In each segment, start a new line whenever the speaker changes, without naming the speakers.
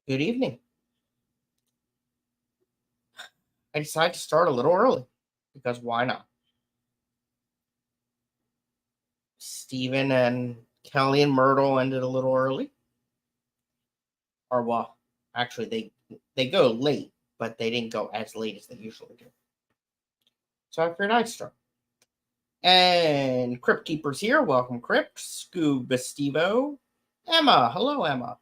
Good evening. I decided to start a little early because why not? Steven and Kelly and Myrtle ended a little early. Or well, actually they go late, but they didn't go as late as they usually do. So I figured I'd start. And Crypt Keeper's here. Welcome, Crypt. Scuba Stevo. Emma. Hello, Emma.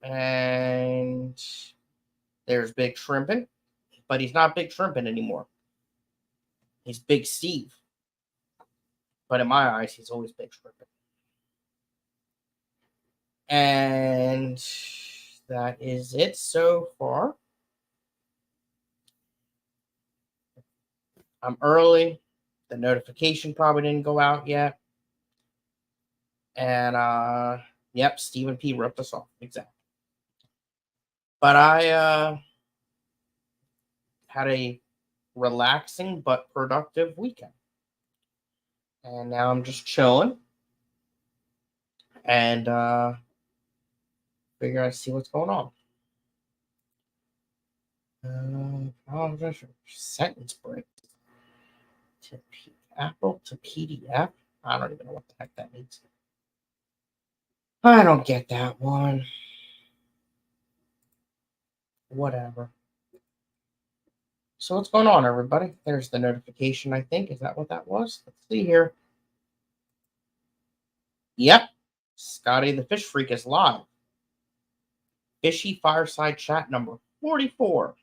And there's Big Shrimpin'. But he's not Big Shrimpin' anymore. He's Big Steve. But in my eyes, he's always Big Shrimpin'. And that is it so far. I'm early. The notification probably didn't go out yet. And, yep, Stephen P. ripped us off. Exactly. But I had a relaxing but productive weekend. And now I'm just chilling. And figure out to see what's going on. Just sentence break. Apple to PDF. I don't even know what the heck that means. I don't get that one. Whatever. So what's going on, everybody? There's the notification, I think. Is that what that was? Let's see here. Yep. Scottie the Fish Freak is live. Fishy Fireside chat number 44.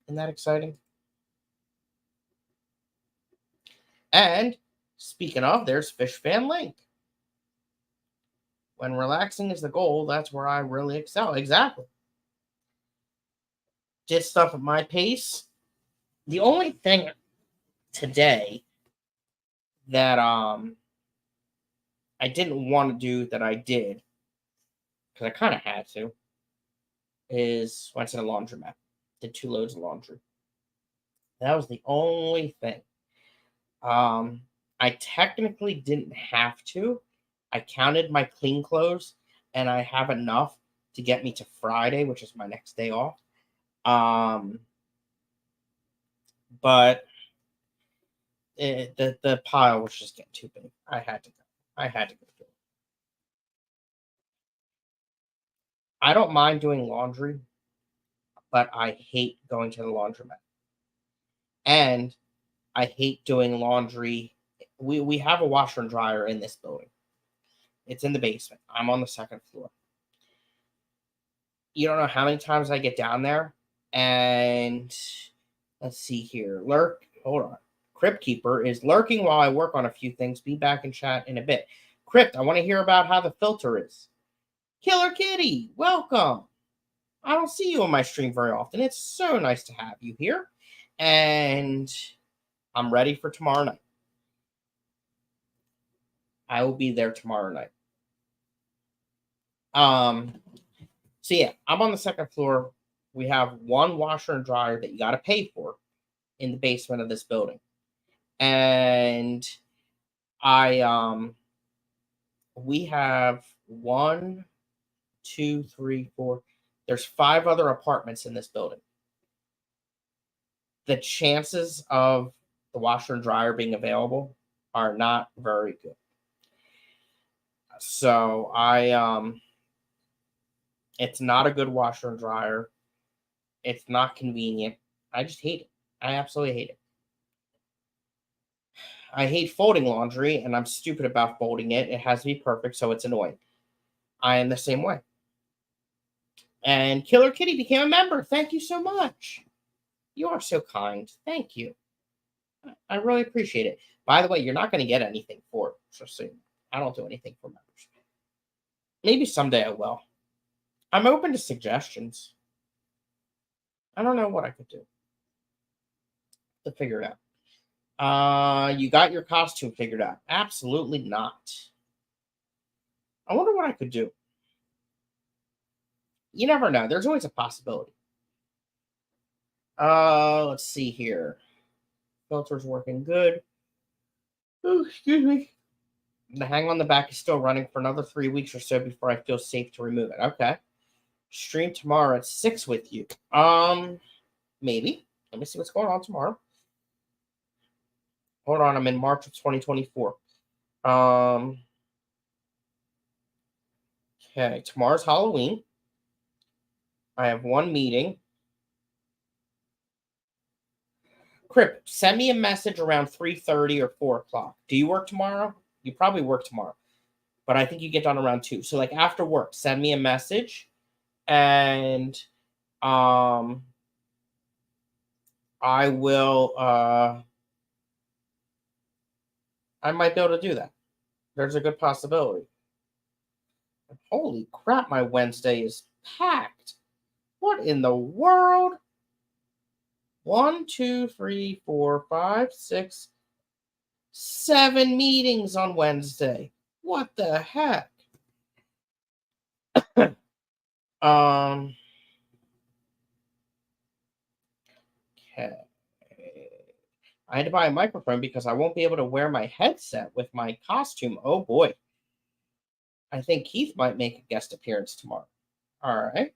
Isn't that exciting? And speaking of, there's Fish Fan Link. When relaxing is the goal, that's where I really excel. Exactly. Did stuff at my pace. The only thing today that I didn't want to do that I did, because I kind of had to, is went to the laundromat. Did 2 loads of laundry. That was the only thing. I technically didn't have to. I counted my clean clothes, and I have enough to get me to Friday, which is my next day off. But the pile was just getting too big. I had to go. I had to go through it. I don't mind doing laundry, but I hate going to the laundromat. And I hate doing laundry. We have a washer and dryer in this building. It's in the basement. I'm on the 2nd floor. You don't know how many times I get down there. And let's see here. Hold on. Crypt Keeper is lurking while I work on a few things. Be back in chat in a bit. Crypt, I want to hear about how the filter is. Killer Kitty, welcome. I don't see you on my stream very often. It's so nice to have you here. And I'm ready for tomorrow night. I will be there tomorrow night. So yeah, I'm on the 2nd floor. We have one washer and dryer that you got to pay for in the basement of this building. And we have 1, 2, 3, 4. There's 5 other apartments in this building. the chances of the washer and dryer being available are not very good. So it's not a good washer and dryer. It's not convenient. I just hate it. I absolutely hate it. I hate folding laundry, and I'm stupid about folding it. It has to be perfect, so it's annoying. I am the same way. And Killer Kitty became a member. Thank you so much. You are so kind. Thank you. I really appreciate it. By the way, you're not going to get anything for it. Just so I don't do anything for members. Maybe someday I will. I'm open to suggestions. I don't know what I could do to figure it out. You got your costume figured out? Absolutely not. I wonder what I could do. You never know. There's always a possibility. Let's see here. Filter's working good. Oh, excuse me. The hang on the back is still running for another 3 weeks or so before I feel safe to remove it. Okay. Stream tomorrow at 6 with you. Maybe. Let me see what's going on tomorrow. Hold on, I'm in March of 2024. Okay, tomorrow's Halloween. I have one meeting. Crip, send me a message around 3:30 or 4 o'clock. Do you work tomorrow? You probably work tomorrow. But I think you get done around 2. So like after work, send me a message. And I will I might be able to do that. There's a good possibility. Holy crap, my Wednesday is packed. What in the world? 1, 2, 3, 4, 5, 6, 7 meetings on Wednesday. What the heck? Okay. I had to buy a microphone because I won't be able to wear my headset with my costume. Oh boy. I think Keith might make a guest appearance tomorrow. All right.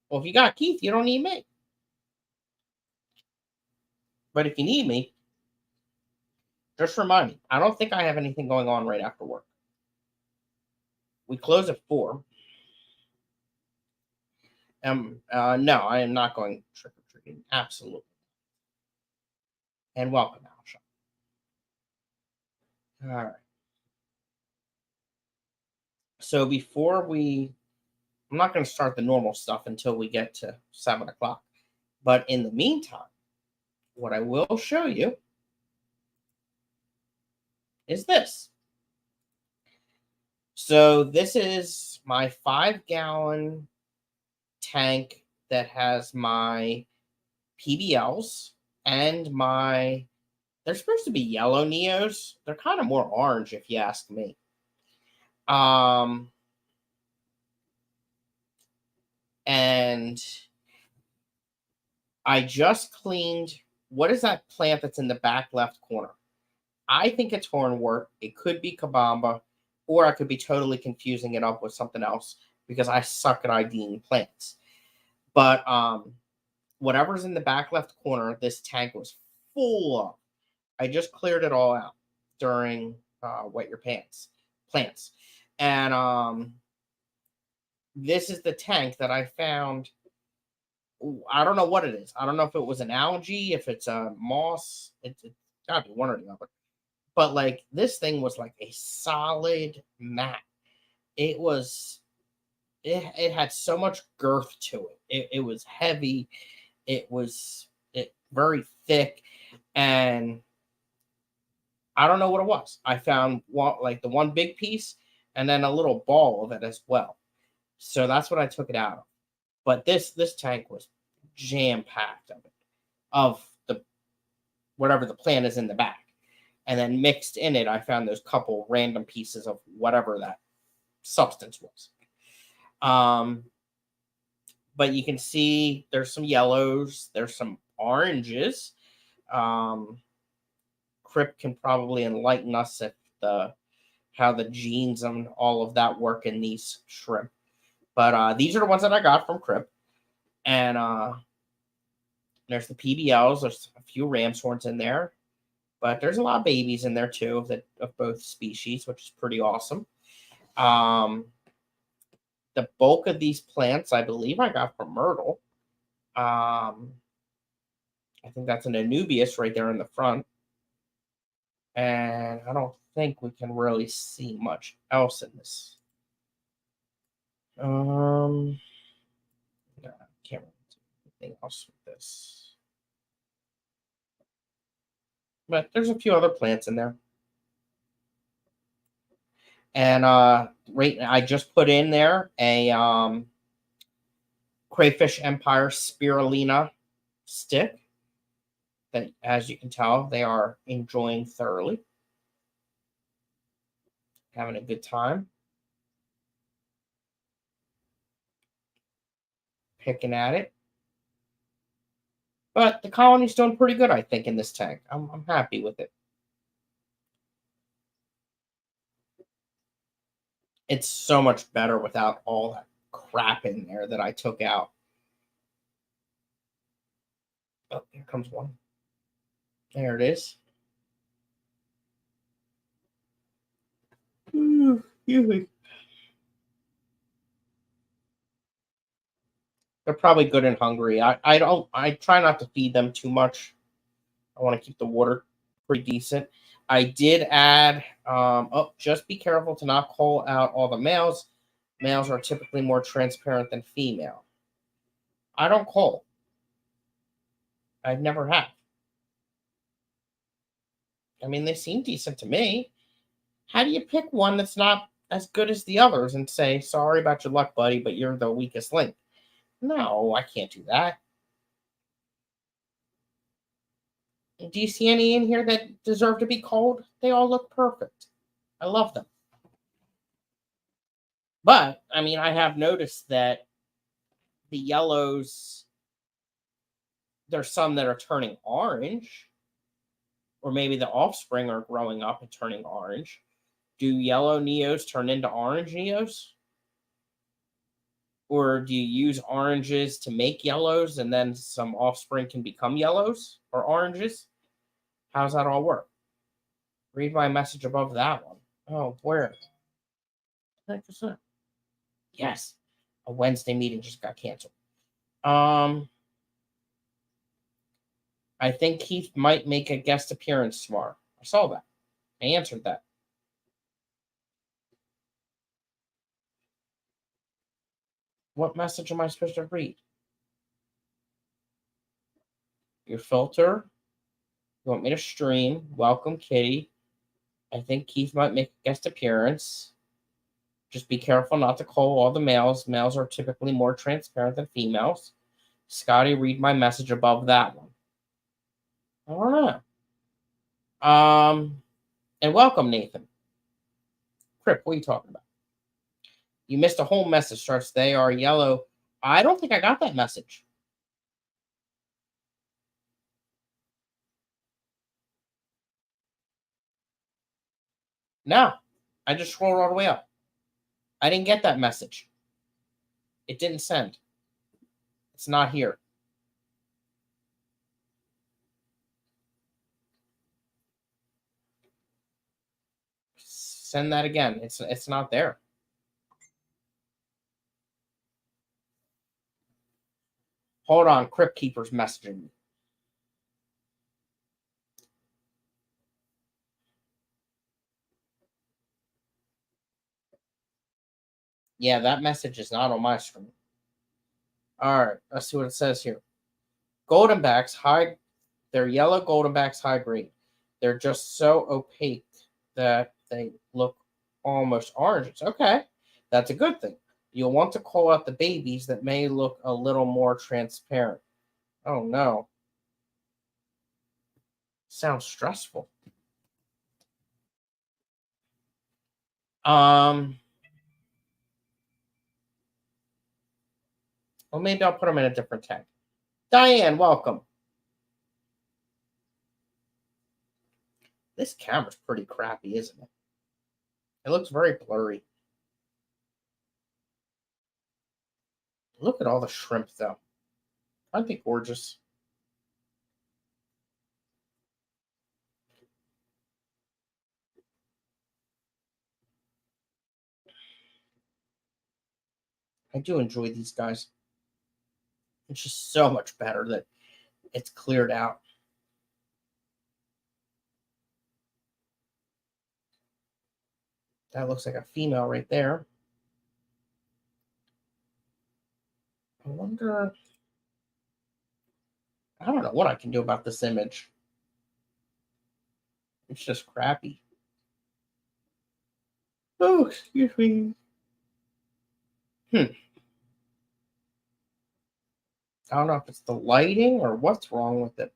Well, if you got Keith, you don't need me. But if you need me, just remind me. I don't think I have anything going on right after work. We close at 4. No, I am not going trick or treating. Absolutely. And welcome, Alshon. All right. So I'm not going to start the normal stuff until we get to 7 o'clock. But in the meantime, what I will show you is this. So this is my 5-gallon tank that has my PBLs and they're supposed to be yellow Neos. They're kind of more orange if you ask me. And I just cleaned, what is that plant that's in the back left corner? I think it's hornwort. It could be kabamba, or I could be totally confusing it up with something else because I suck at IDing plants. But whatever's in the back left corner, this tank was full of. I just cleared it all out during Wet Your Pants plants. And this is the tank that I found. I don't know what it is. I don't know if it was an algae, if it's a moss. It's got to be one or the other. But like this thing was like a solid mat. It had so much girth to it. It was heavy. It was very thick, and I don't know what it was. I found like the one big piece and then a little ball of it as well. So that's what I took it out of. But this tank was jam packed of the whatever the plant is in the back. And then mixed in it, I found those couple random pieces of whatever that substance was. But you can see there's some yellows, there's some oranges. Crip can probably enlighten us if how the genes and all of that work in these shrimp. But these are the ones that I got from Crip. And There's the PBLs. There's a few ram's horns in there, but there's a lot of babies in there too of both species, which is pretty awesome. The bulk of these plants, I believe, I got from Myrtle. I think that's an Anubias right there in the front, and I don't think we can really see much else in this. No, I can't really do anything else with this. But there's a few other plants in there. And I just put in there a Crayfish Empire spirulina stick that, as you can tell, they are enjoying thoroughly. Having a good time. Picking at it. But the colony's doing pretty good, I think, in this tank. I'm happy with it. It's so much better without all that crap in there that I took out. Oh, here comes one. There it is. They're probably good and hungry. I try not to feed them too much. I want to keep the water pretty decent. I did add, just be careful to not call out all the males. Males are typically more transparent than female. I don't call. I never have. I mean, they seem decent to me. How do you pick one that's not as good as the others and say, sorry about your luck, buddy, but you're the weakest link? No, I can't do that. Do you see any in here that deserve to be called? They all look perfect. I love them. But, I mean, I have noticed that the yellows, there's some that are turning orange, or maybe the offspring are growing up and turning orange. Do yellow neos turn into orange neos? Or do you use oranges to make yellows and then some offspring can become yellows or oranges? How does that all work? Read my message above that one. Oh, where? What the heck is that? Yes. A Wednesday meeting just got canceled. I think Keith might make a guest appearance tomorrow. I saw that. I answered that. What message am I supposed to read? Your filter. You want me to stream? Welcome, Kitty. I think Keith might make a guest appearance. Just be careful not to call all the males. Males are typically more transparent than females. Scottie, read my message above that one. I don't know. And welcome, Nathan. Crip, what are you talking about? You missed a whole message. Starts, they are yellow. I don't think I got that message. No, I just scrolled all the way up. I didn't get that message. It didn't send. It's not here. Send that again. It's not there. Hold on, Crypt Keeper's messaging me. Yeah, that message is not on my screen. All right, let's see what it says here. Goldenbacks high, they're yellow goldenbacks high grade. They're just so opaque that they look almost oranges. Okay, that's a good thing. You'll want to call out the babies that may look a little more transparent. Oh no. Sounds stressful. Well, maybe I'll put them in a different tank. Diane, welcome. This camera's pretty crappy, isn't it? It looks very blurry. Look at all the shrimp, though. Aren't they gorgeous? I do enjoy these guys. It's just so much better that it's cleared out. That looks like a female right there. I wonder. I don't know what I can do about this image. It's just crappy. Oh, excuse me. I don't know if it's the lighting or what's wrong with it.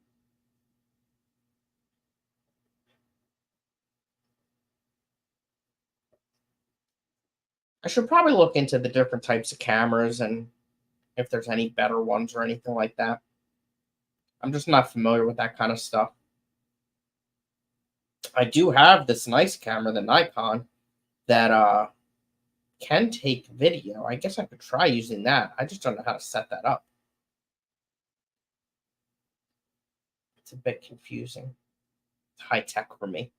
I should probably look into the different types of cameras and if there's any better ones or anything like that. I'm just not familiar with that kind of stuff. I do have this nice camera, the Nikon, that can take video. I guess I could try using that. I just don't know how to set that up. It's a bit confusing. It's high tech for me.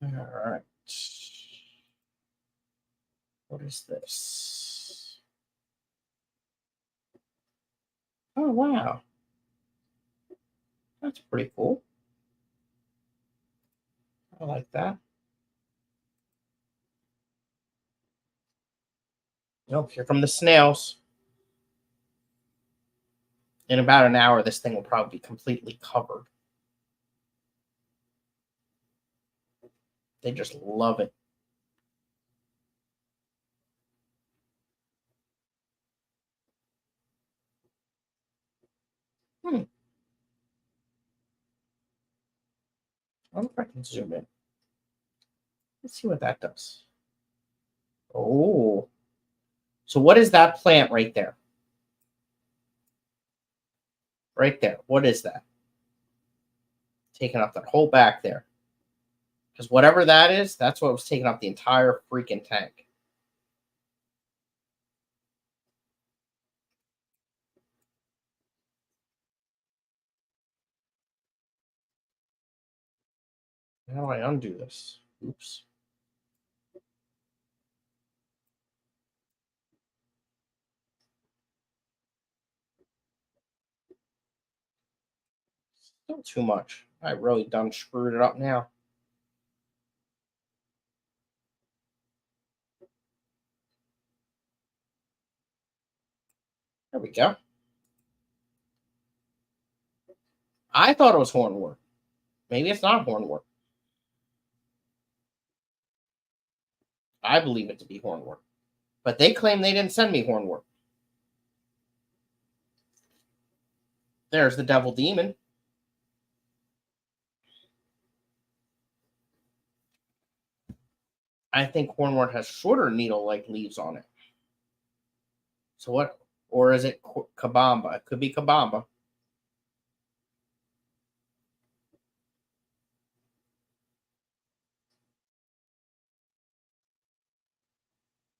All right. What is this? Oh, wow. That's pretty cool. I like that. Oh, here come the snails. In about an hour, this thing will probably be completely covered. They just love it. I wonder if I can zoom in. Let's see what that does. Oh. So what is that plant right there? Right there. What is that? Taking up that whole back there. Because whatever that is, that's what was taking up the entire freaking tank. How do I undo this? Oops. Still too much. I really done screwed it up now. There we go. I thought it was hornwort. Maybe it's not hornwort. I believe it to be hornwort. But they claim they didn't send me hornwort. There's the devil demon. I think hornwort has shorter needle-like leaves on it. So what? Or is it kabamba? It could be kabamba.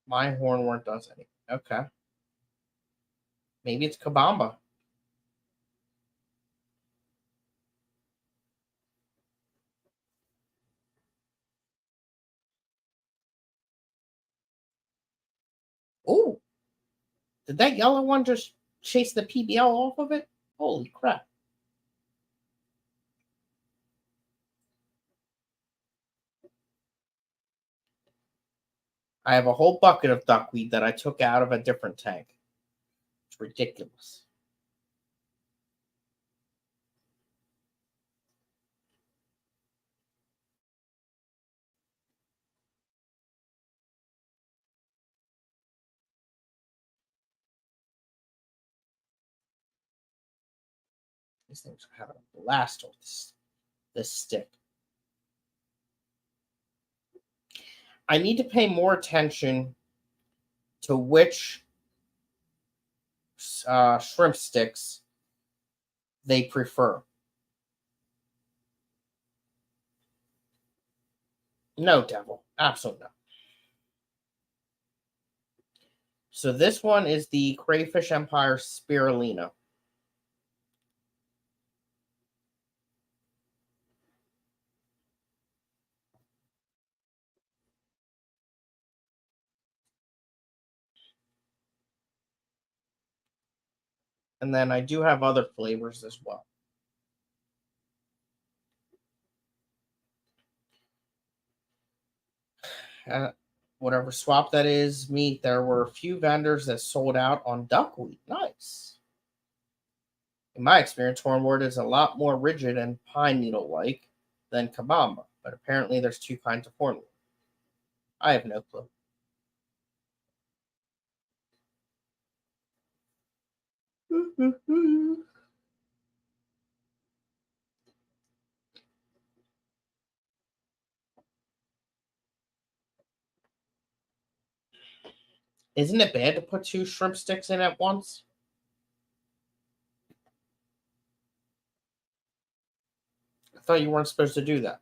My hornwort does anything. Okay. Maybe it's kabamba. Oh, did that yellow one just chase the PBL off of it? Holy crap. I have a whole bucket of duckweed that I took out of a different tank. It's ridiculous. These things are having a blast with this stick. I need to pay more attention to which shrimp sticks they prefer. No, devil. Absolutely not. So this one is the Crayfish Empire Spirulina. And then I do have other flavors as well. Whatever swap that is, meat, there were a few vendors that sold out on duckweed. Nice. In my experience, hornwort is a lot more rigid and pine needle like than kabamba, but apparently there's two kinds of hornwort. I have no clue. Isn't it bad to put two shrimp sticks in at once? I thought you weren't supposed to do that.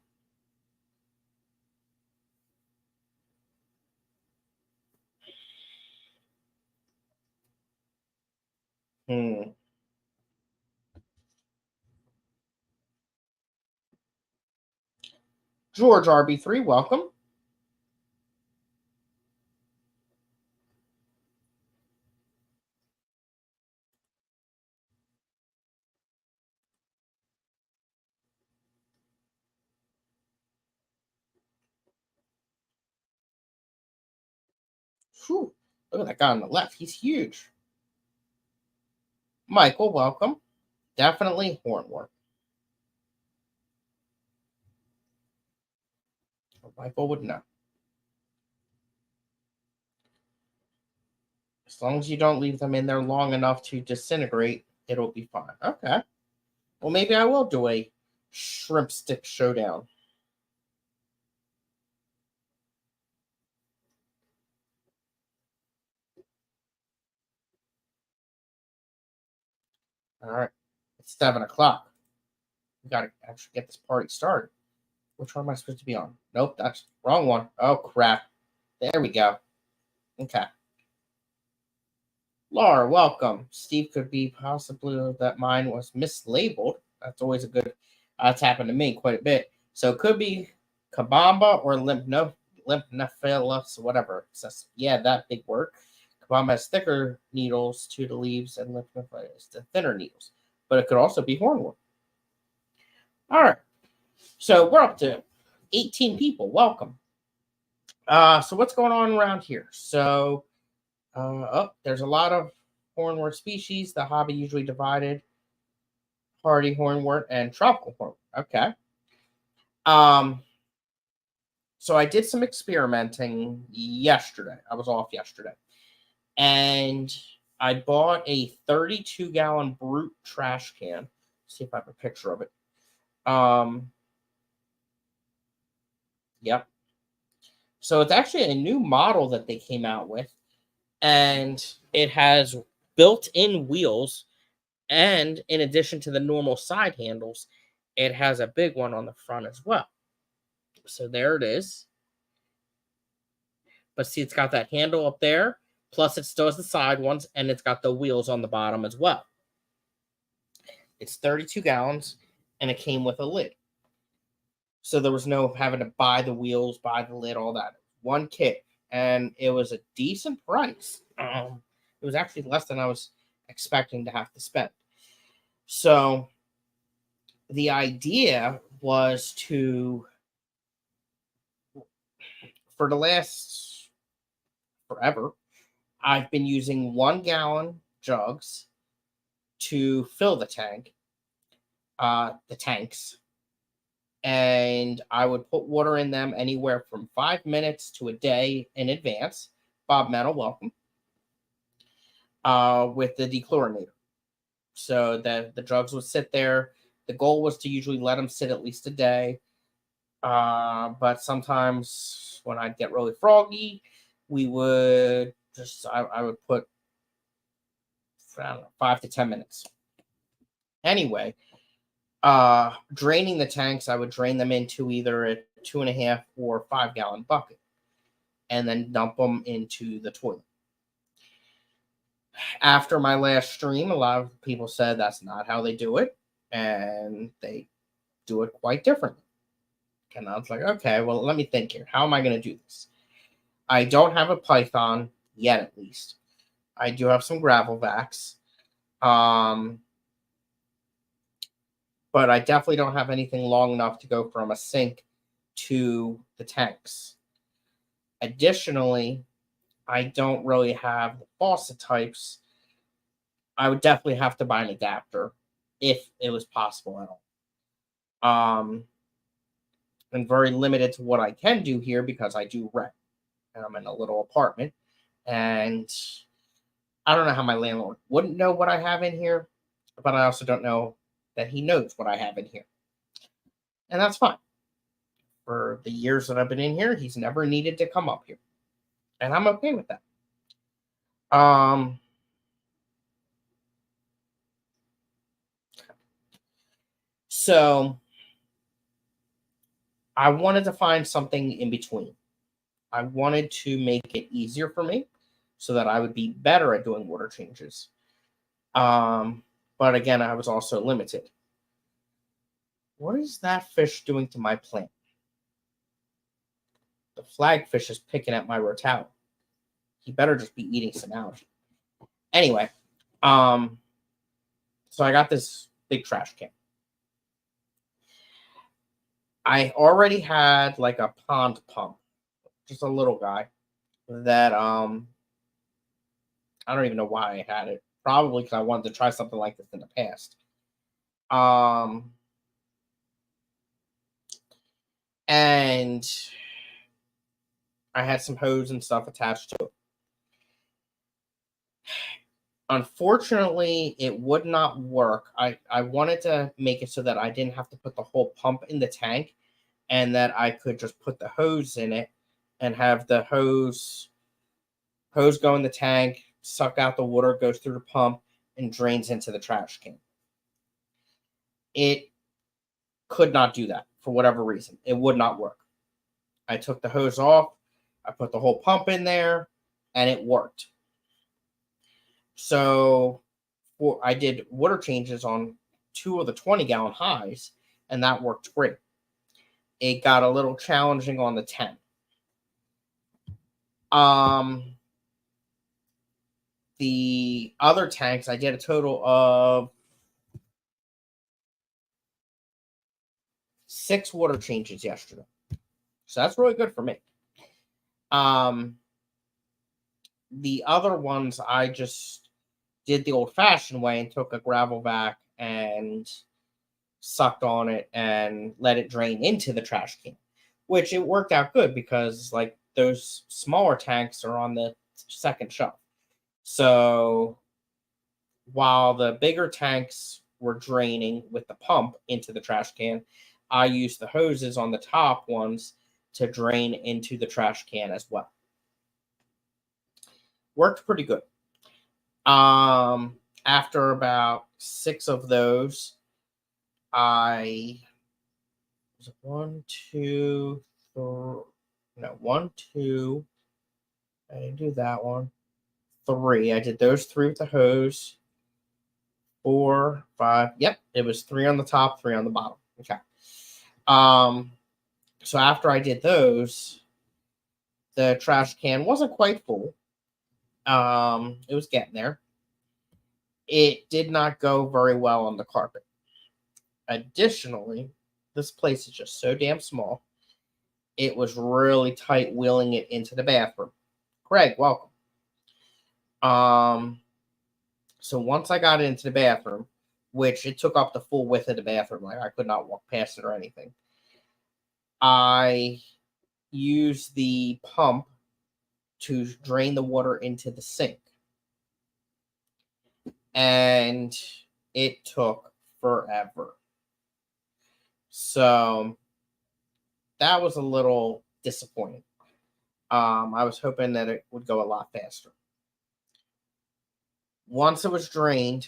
Hmm. George RB3, welcome. Whew. Look at that guy on the left. He's huge. Michael, welcome. Definitely hornwort. Michael would know. As long as you don't leave them in there long enough to disintegrate, it'll be fine. Okay. Well, maybe I will do a shrimp stick showdown. All right. It's 7 o'clock. We got to actually get this party started. Which one am I supposed to be on? Nope, that's the wrong one. Oh, crap. There we go. Okay. Laura, welcome. Steve, could be possibly that mine was mislabeled. That's always a good. That's happened to me quite a bit. So it could be Kabamba or Lymphophilus, whatever. Yeah, that big word. Kabamba has thicker needles to the leaves, and Lymphophilus the thinner needles. But it could also be hornwort. All right. So we're up to 18 people. Welcome. So what's going on around here? So, there's a lot of hornwort species. The hobby usually divided hardy hornwort and tropical hornwort. Okay. Um, so I did some experimenting yesterday. I was off yesterday, and I bought a 32-gallon brute trash can. See if I have a picture of it. Yep. So it's actually a new model that they came out with, and it has built-in wheels, and in addition to the normal side handles, it has a big one on the front as well. So there it is. But see, it's got that handle up there, plus it still has the side ones, and it's got the wheels on the bottom as well. It's 32 gallons, and it came with a lid. So there was no having to buy the wheels, buy the lid, all that. One kit, and it was a decent price. It was actually less than I was expecting to have to spend. So the idea was to, for the last forever, I've been using 1 gallon jugs to fill the tanks, and I would put water in them anywhere from 5 minutes to a day in advance. Bob Metal, welcome. With the dechlorinator, so that the jugs would sit there. The goal was to usually let them sit at least a day. But sometimes when I'd get really froggy, we would I would put, I don't know, 5 to 10 minutes. Anyway, draining the tanks, I would drain them into either a 2.5 or 5 gallon bucket, and then dump them into the toilet. After my last stream, a lot of people said that's not how they do it, and they do it quite differently. And I was like, okay, well, let me think here. How am I going to do this? I don't have a Python yet, at least. I do have some gravel vacs. But I definitely don't have anything long enough to go from a sink to the tanks. Additionally, I don't really have the faucet types. I would definitely have to buy an adapter if it was possible at all. I'm very limited to what I can do here because I do rent and I'm in a little apartment. And I don't know how my landlord wouldn't know what I have in here, but I also don't know that he knows what I have in here. And that's fine. For the years that I've been in here, he's never needed to come up here. And I'm okay with that. So I wanted to find something in between. I wanted to make it easier for me so that I would be better at doing water changes. But again, I was also limited. What is that fish doing to my plant? The flagfish is picking at my rotella. He better just be eating some algae. Anyway, so I got this big trash can. I already had like a pond pump, just a little guy that I don't even know why I had it. Probably because I wanted to try something like this in the past. And I had some hose and stuff attached to it. Unfortunately, it would not work. I wanted to make it so that I didn't have to put the whole pump in the tank and that I could just put the hose in it and have the hose go in the tank, suck out the water, goes through the pump, and drains into the trash can. It could not do that for whatever reason. It would not work. I took the hose off, I put the whole pump in there, and it worked. So I did water changes on 2 of the 20-gallon highs, and that worked great. It got a little challenging on the 10. The other tanks, I did a total of 6 water changes yesterday. So that's really good for me. The other ones, I just did the old-fashioned way and took a gravel vac and sucked on it and let it drain into the trash can, which it worked out good because like those smaller tanks are on the second shelf. So while the bigger tanks were draining with the pump into the trash can, I used the hoses on the top ones to drain into the trash can as well. Worked pretty good. After about 6 of those, I was 1, 2, 3, no, 1, 2. I didn't do that one. 3. I did those 3 with the hose. 4, 5. Yep, it was 3 on the top, 3 on the bottom. Okay. So after I did those, the trash can wasn't quite full. It was getting there. It did not go very well on the carpet. Additionally, this place is just so damn small. It was really tight wheeling it into the bathroom. Greg, welcome. So once I got it into the bathroom, which it took up the full width of the bathroom, like I could not walk past it or anything, I used the pump to drain the water into the sink. And it took forever. So that was a little disappointing. I was hoping that it would go a lot faster. Once it was drained,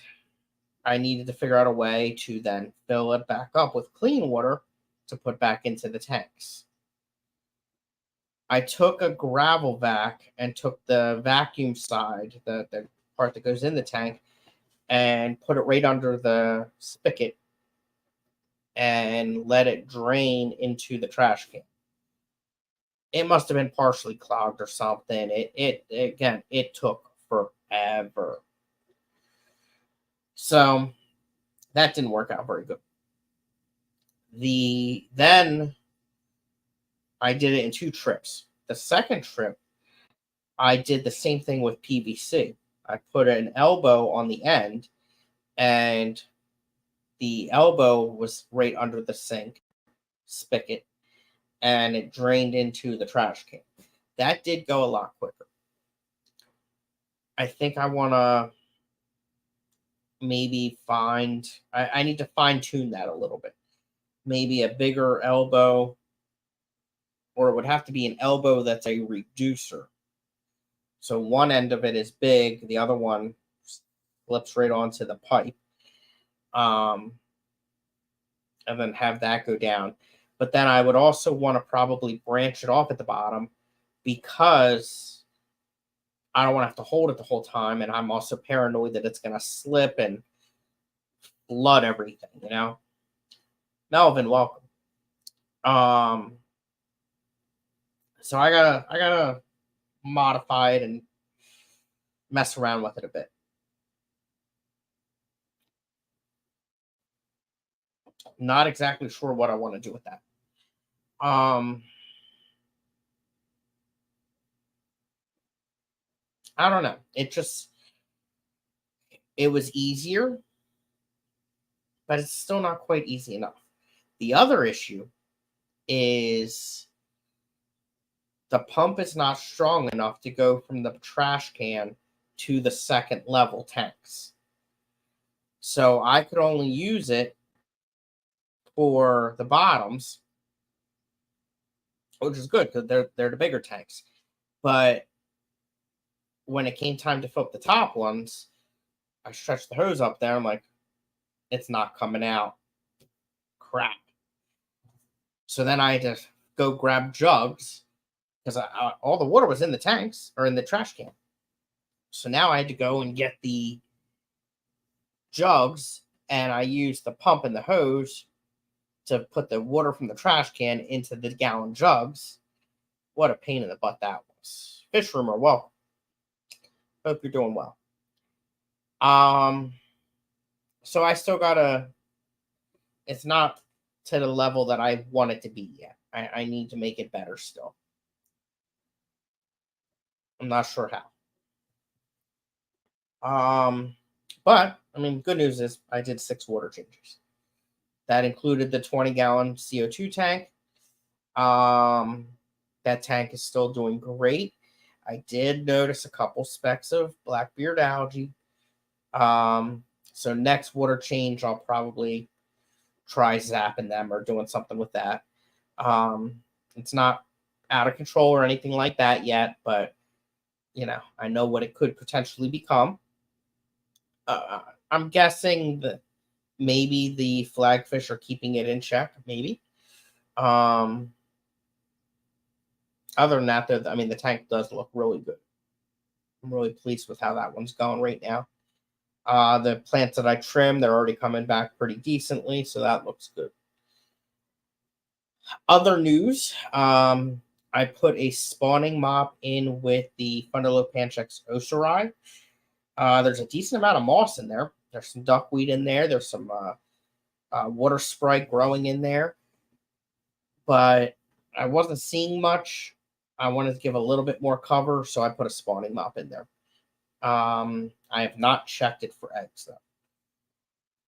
I needed to figure out a way to then fill it back up with clean water to put back into the tanks. I took a gravel vac and took the vacuum side, the part that goes in the tank, and put it right under the spigot and let it drain into the trash can. It must have been partially clogged or something. It took forever. So that didn't work out very good. Then I did it in 2 trips. The second trip, I did the same thing with PVC. I put an elbow on the end, and the elbow was right under the sink spigot, and it drained into the trash can. That did go a lot quicker. I think I want to maybe I need to fine tune that a little bit. Maybe a bigger elbow, or it would have to be an elbow that's a reducer. So one end of it is big, the other one slips right onto the pipe. And then have that go down. But then I would also want to probably branch it off at the bottom, because I don't want to have to hold it the whole time. And I'm also paranoid that it's going to slip and flood everything, Melvin, welcome. So I gotta modify it and mess around with it a bit. Not exactly sure what I want to do with that. I don't know. It was easier, but it's still not quite easy enough. The other issue is the pump is not strong enough to go from the trash can to the second level tanks. So I could only use it for the bottoms, which is good because they're the bigger tanks. But when it came time to fill up the top ones, I stretched the hose up there. I'm like, it's not coming out. Crap. So then I had to go grab jugs, because all the water was in the tanks or in the trash can. So now I had to go and get the jugs, and I used the pump and the hose to put the water from the trash can into the gallon jugs. What a pain in the butt that was. Fish Rumor, welcome. Hope you're doing well. So I still it's not to the level that I want it to be yet. I need to make it better still. I'm not sure how. But I mean, good news is I did 6 water changes. That included the 20-gallon CO2 tank. That tank is still doing great. I did notice a couple specks of blackbeard algae. So next water change, I'll probably try zapping them or doing something with that. It's not out of control or anything like that yet, but I know what it could potentially become. I'm guessing that maybe the flagfish are keeping it in check, maybe. Other than that, the tank does look really good. I'm really pleased with how that one's going right now. The plants that I trimmed, they're already coming back pretty decently, so that looks good. Other news, I put a spawning mop in with the Fundulopanchex osiri. There's a decent amount of moss in there. There's some duckweed in there. There's some water sprite growing in there. But I wasn't seeing much. I wanted to give a little bit more cover, so I put a spawning mop in there. I have not checked it for eggs, though.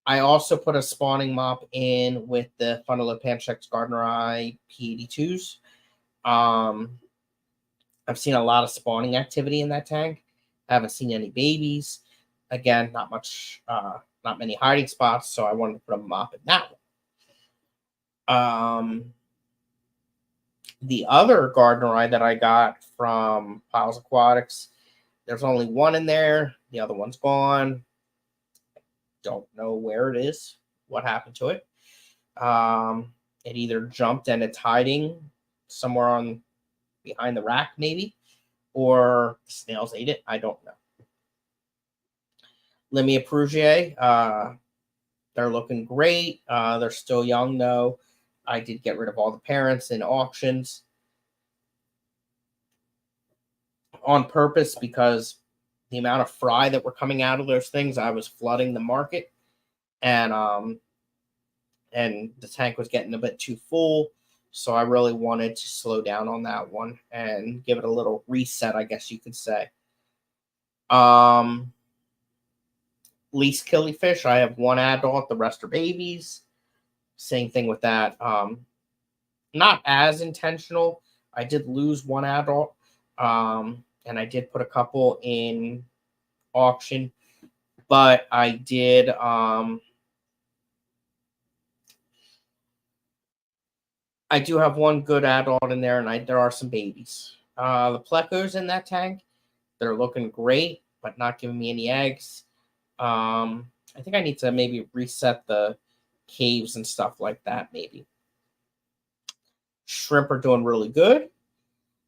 I also put a spawning mop in with the Fundulopanchex Gardneri P82s. I've seen a lot of spawning activity in that tank. I haven't seen any babies. Again, not many hiding spots, so I wanted to put a mop in that one. The other Gardneri that I got from Piles Aquatics, there's only one in there. The other one's gone. Don't know where it is, what happened to it. It either jumped and it's hiding somewhere on behind the rack, maybe, or the snails ate it. I don't know. Limia Perugier, they're looking great. They're still young, though. I did get rid of all the parents in auctions on purpose, because the amount of fry that were coming out of those things, I was flooding the market. and the tank was getting a bit too full. So I really wanted to slow down on that one and give it a little reset, I guess you could say. Least killifish, I have one adult, the rest are babies. Same thing with that. Not as intentional. I did lose one adult, and I did put a couple in auction, but I did I do have one good adult in there, and there are some babies. The plecos in that tank, they're looking great, but not giving me any eggs. I think I need to maybe reset the caves and stuff like that, maybe. Shrimp are doing really good.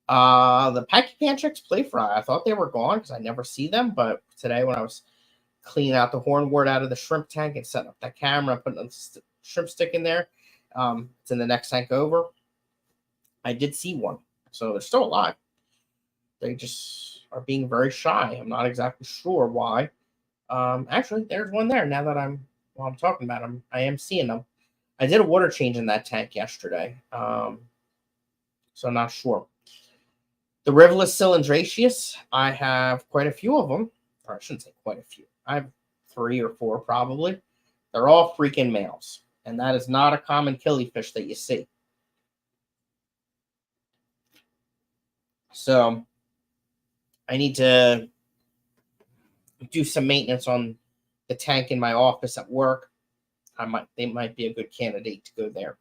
The Packy Panchicks play fry, I thought they were gone because I never see them, but today when I was cleaning out the hornwort out of the shrimp tank and setting up that camera, putting a shrimp stick in there, it's in the next tank over, I did see one. So they're still alive. They just are being very shy. I'm not exactly sure why. Actually, there's one there. Now that I'm talking about them, I am seeing them. I did a water change in that tank yesterday, so I'm not sure. The Riverless Cylindricius, I have quite a few of them. Or I shouldn't say quite a few. I have 3 or 4 probably. They're all freaking males, and that is not a common killifish that you see. So I need to do some maintenance on the tank in my office at work. They might be a good candidate to go there.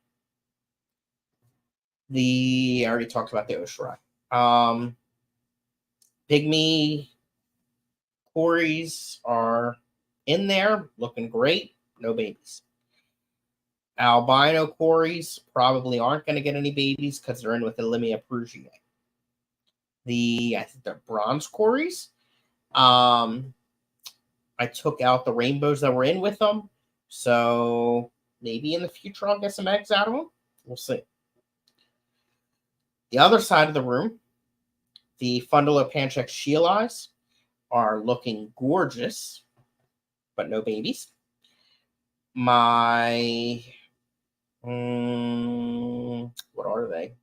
I already talked about the Oshirai. Pygmy Cories are in there, looking great. No babies. Albino Cories probably aren't going to get any babies because they're in with the Limia Perugiae. I think they're bronze Cories. I took out the rainbows that were in with them, so maybe in the future I'll get some eggs out of them. We'll see. The other side of the room, the Fundulopanchex Sheeleyes are looking gorgeous, but no babies. My, what are they?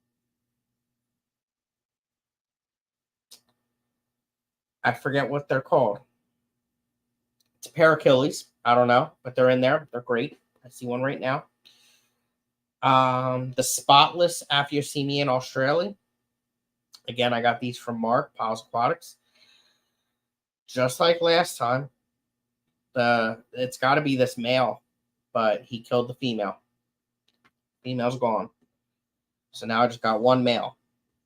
I forget what they're called. It's Parachilles. I don't know, but they're in there. They're great. I see one right now. The Spotless Aphyosemian Australia. Again, I got these from Mark, Piles Aquatics. Just like last time, it's got to be this male, but he killed the female. Female's gone. So now I just got one male.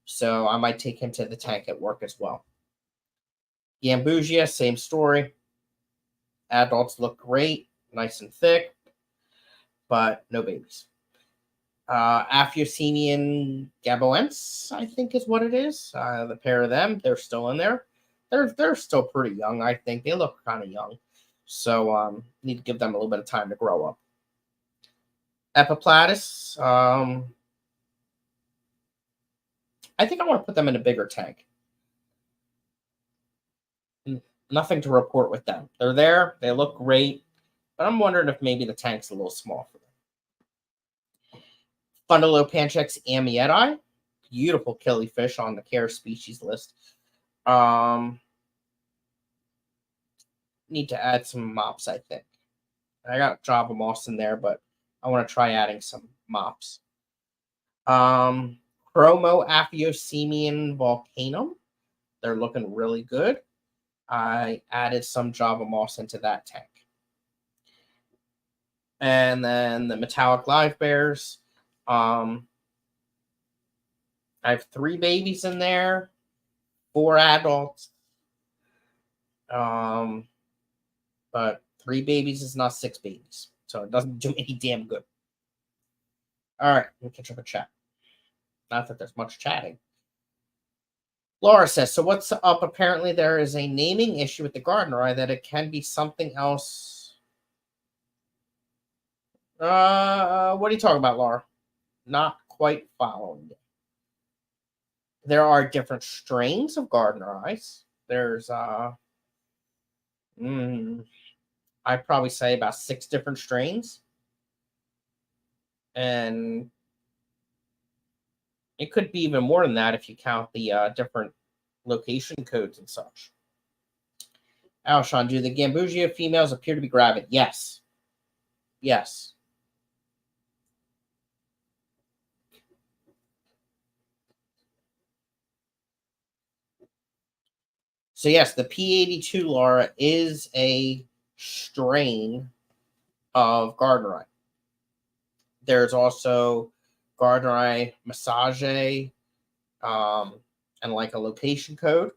So I might take him to the tank at work as well. Gambusia, same story. Adults look great, nice and thick, but no babies. Aphyosemian Gaboense, I think is what it is. The pair of them, they're still in there. They're still pretty young, I think. They look kind of young. So need to give them a little bit of time to grow up. Epiplatus, I think I want to put them in a bigger tank. Nothing to report with them. They're there. They look great. But I'm wondering if maybe the tank's a little small for them. Fundulopanchex amieti. Beautiful killifish on the care species list. Need to add some mops, I think. I got Java moss in there, but I want to try adding some mops. Chromo Aphyosemian Volcanum. They're looking really good. I added some Java moss into that tank. And then the metallic live bears. I have 3 babies in there, 4 adults. But 3 babies is not 6 babies. So it doesn't do any damn good. All right, we'll catch up a chat. Not that there's much chatting. Laura says, so what's up? Apparently there is a naming issue with the Gardener that it can be something else. What are you talking about, Laura? Not quite following it. There are different strains of Gardener ice. There's I'd probably say about 6 different strains. And it could be even more than that if you count the different location codes and such. Alshon, do the Gambusia females appear to be gravid? Yes. Yes. So yes, the P82 Laura is a strain of Gardnerite. There's also Gardnerite Massage, and like a location code.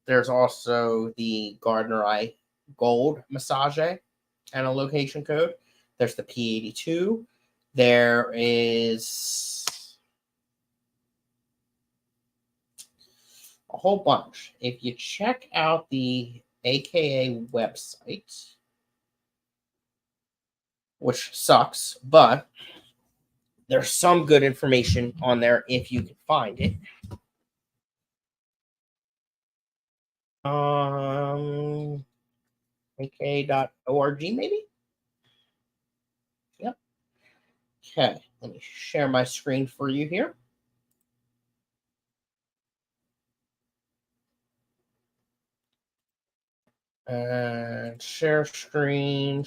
There's also the Gardnerite Gold Massage and a location code. There's the P82. There is a whole bunch. If you check out the AKA website, which sucks, but there's some good information on there if you can find it. AK.org maybe? Yep. Okay, let me share my screen for you here. And share screen,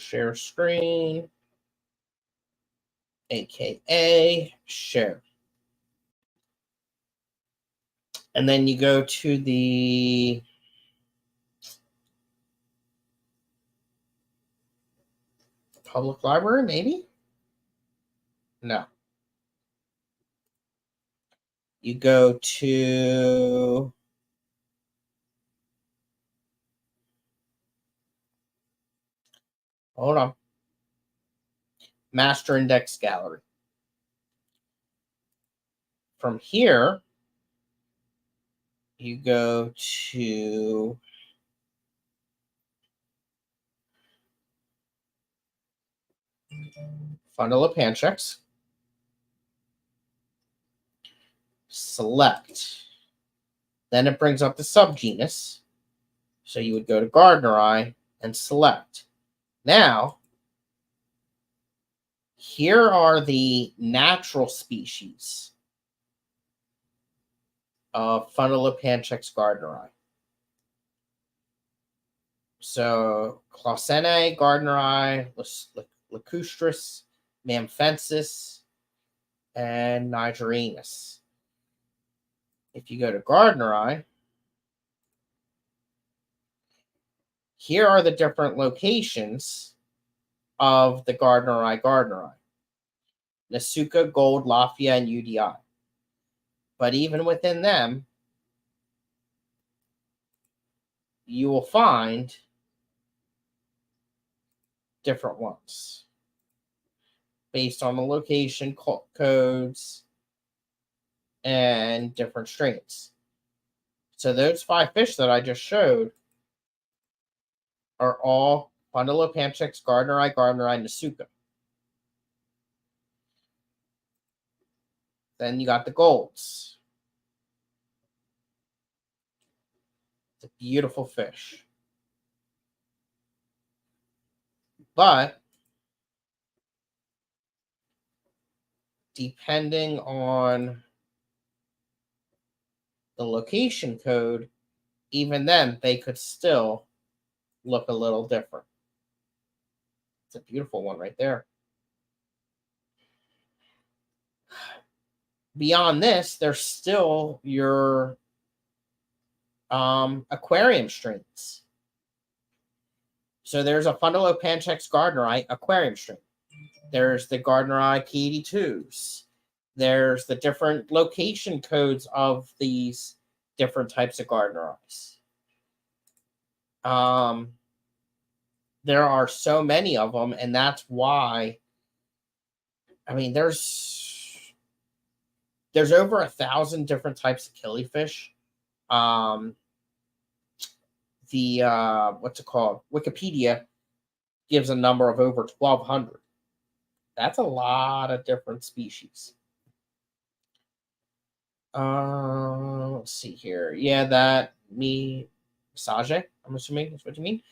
AKA share. And then you go to the public library, maybe? No. You go to hold on. Master Index Gallery. From here, you go to Bundle of Panchecks. Select. Then it brings up the subgenus. So you would go to Gardneri and select. Now, here are the natural species of Fundulopanchex gardneri. So, Clausene gardneri, lacustris, Mamphensis, and Nigerinus. If you go to Gardneri, here are the different locations of the Gardneri. Nasuka, Gold, Lafayette, and UDI. But even within them, you will find different ones based on the location codes and different strains. So those 5 fish that I just showed are all Fundulopanchex, Gardneri, Nasuka. Then you got the golds. It's a beautiful fish. But depending on the location code, even then they could still look a little different. It's a beautiful one right there. Beyond this, there's still your aquarium strains. So there's a Fundulopanchex gardneri aquarium strain. There's the Gardneri P82s. There's the different location codes of these different types of Gardneris. There are so many of them, and that's why, I mean, there's over 1,000 different types of killifish. What's it called? Wikipedia gives a number of over 1,200. That's a lot of different species. Let's see here. Yeah, that massage, I'm assuming that's what you mean.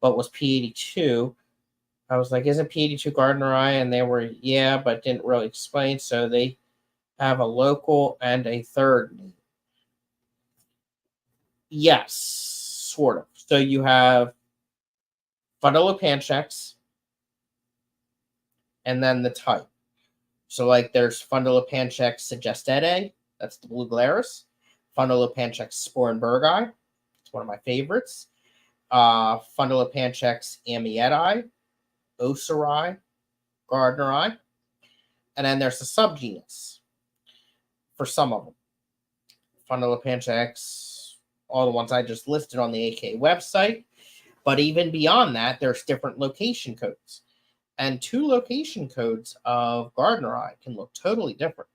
but was P82. I was like, isn't P82 Gardner Eye? And they were, yeah, but didn't really explain. So they have a local and a third name. Yes, sort of. So you have Fundulopanchax and then the type. So, like, there's Fundulopanchax sagestede, that's the blue Glarus. Fundulopanchax sporenbergi, it's one of my favorites. Fundulopanchax amieti, Osiri, Gardneri, and then there's a subgenus for some of them. Fundulopanchax, all the ones I just listed on the AK website. But even beyond that, there's different location codes. And 2 location codes of Gardneri can look totally different.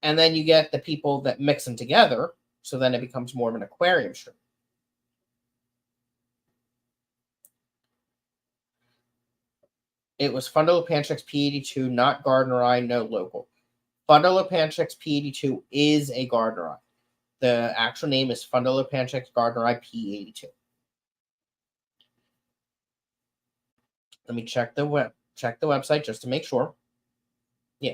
And then you get the people that mix them together, so then it becomes more of an aquarium shrimp. It was Fundulopanchax P82, not Gardneri, no local. Fundulopanchax P82 is a Gardneri. The actual name is Fundulopanchax Gardneri P82. Let me check the website just to make sure. Yeah.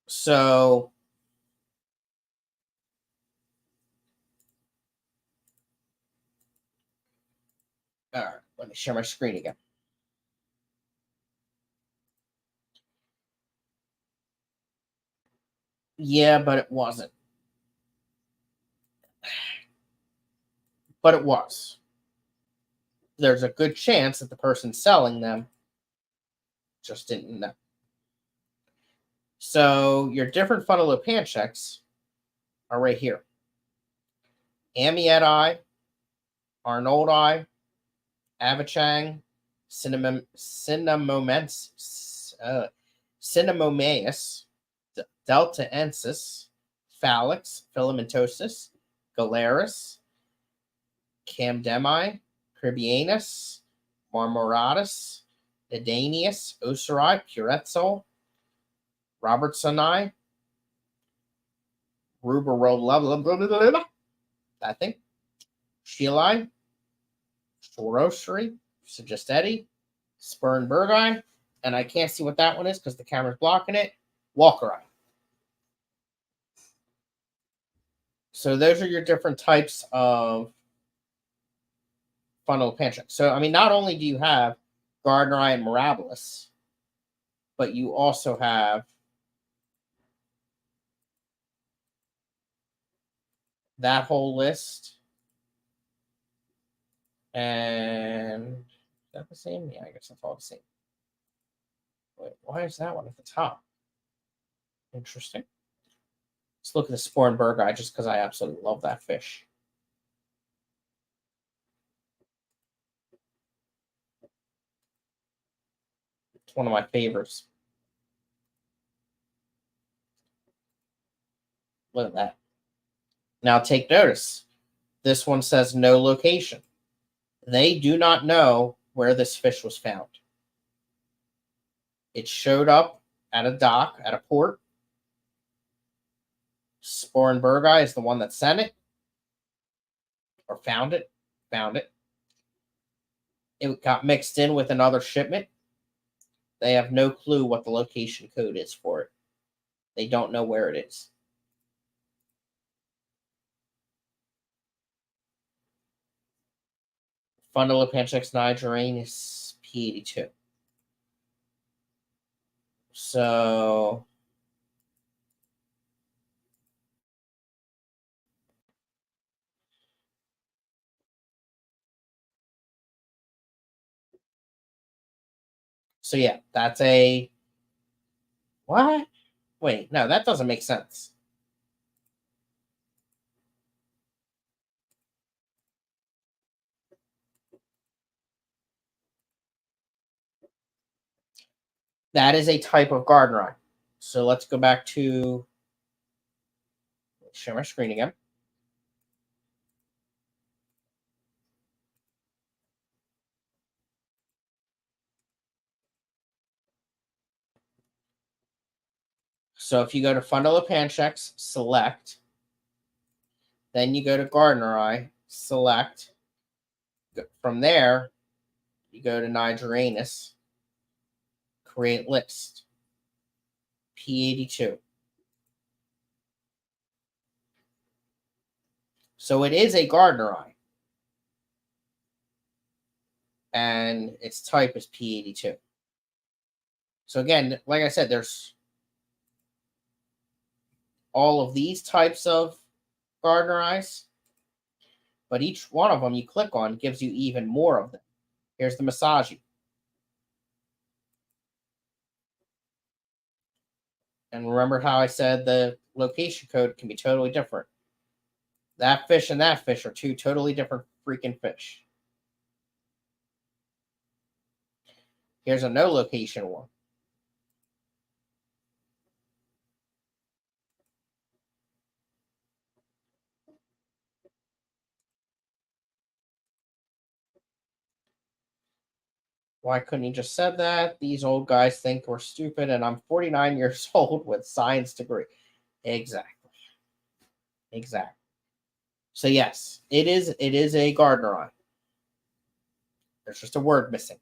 So all right, let me share my screen again. Yeah, but it wasn't. But it was. There's a good chance that the person selling them just didn't know. So your different Fundulopanchax are right here. Amieti, Arnoldi, Avichang, Cinnamomaeus, Deltaensis, Phalanx, Filamentosis, Galeris, Camdemi, Cribianus, Marmoratus, Edanius, Osiri, Puretzel, Robertsoni, Ruberola, that thing, Sheili, Sorosri, Sagestedi, Spernbergi, and I can't see what that one is because the camera's blocking it, Walkeri. So those are your different types of Fundulopanchax. So, I mean, not only do you have Gardneri and Mirabilis, but you also have that whole list. And is that the same? Yeah, I guess that's all the same. Wait, why is that one at the top? Interesting. Let's look at the Sporenbergi just because I absolutely love that fish. It's one of my favorites. Look at that. Now take notice. This one says no location. They do not know where this fish was found. It showed up at a dock, at a port. Sporenbergi is the one that sent it or found it. It got mixed in with another shipment. They have no clue what the location code is for it. They don't know where it is. Fundulopanchax nigeranus P82. So yeah, that's a what? Wait, no, that doesn't make sense. That is a type of Gardneri. So let's go back to share my screen again. So if you go to Fundle of Panchecks, select. Then you go to Gardener Eye, select. From there, you go to Nigeranus, create list, P82. So it is a Gardener Eye. And its type is P82. So again, like I said, there's all of these types of Gardener Eyes, but each one of them you click on gives you even more of them. Here's the Masagi. And remember how I said the location code can be totally different. That fish and that fish are two totally different freaking fish. Here's a no location one. Why couldn't he just said that? These old guys think we're stupid, and I'm 49 years old with science degree. Exactly. So yes, it is a Gardener Eye. There's just a word missing.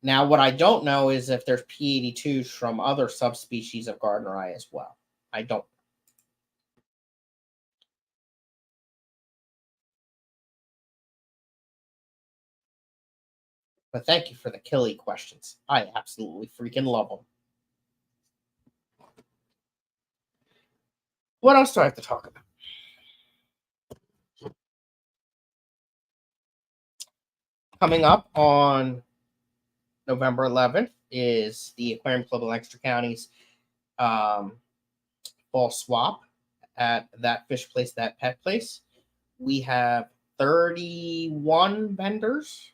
Now, what I don't know is if there's P82s from other subspecies of Gardener Eye as well. I don't. But thank you for the Killy questions. I absolutely freaking love them. What else do I have to talk about? Coming up on November 11th is the Aquarium Club of Lancaster County's fall swap at that fish place, that pet place. We have 31 vendors,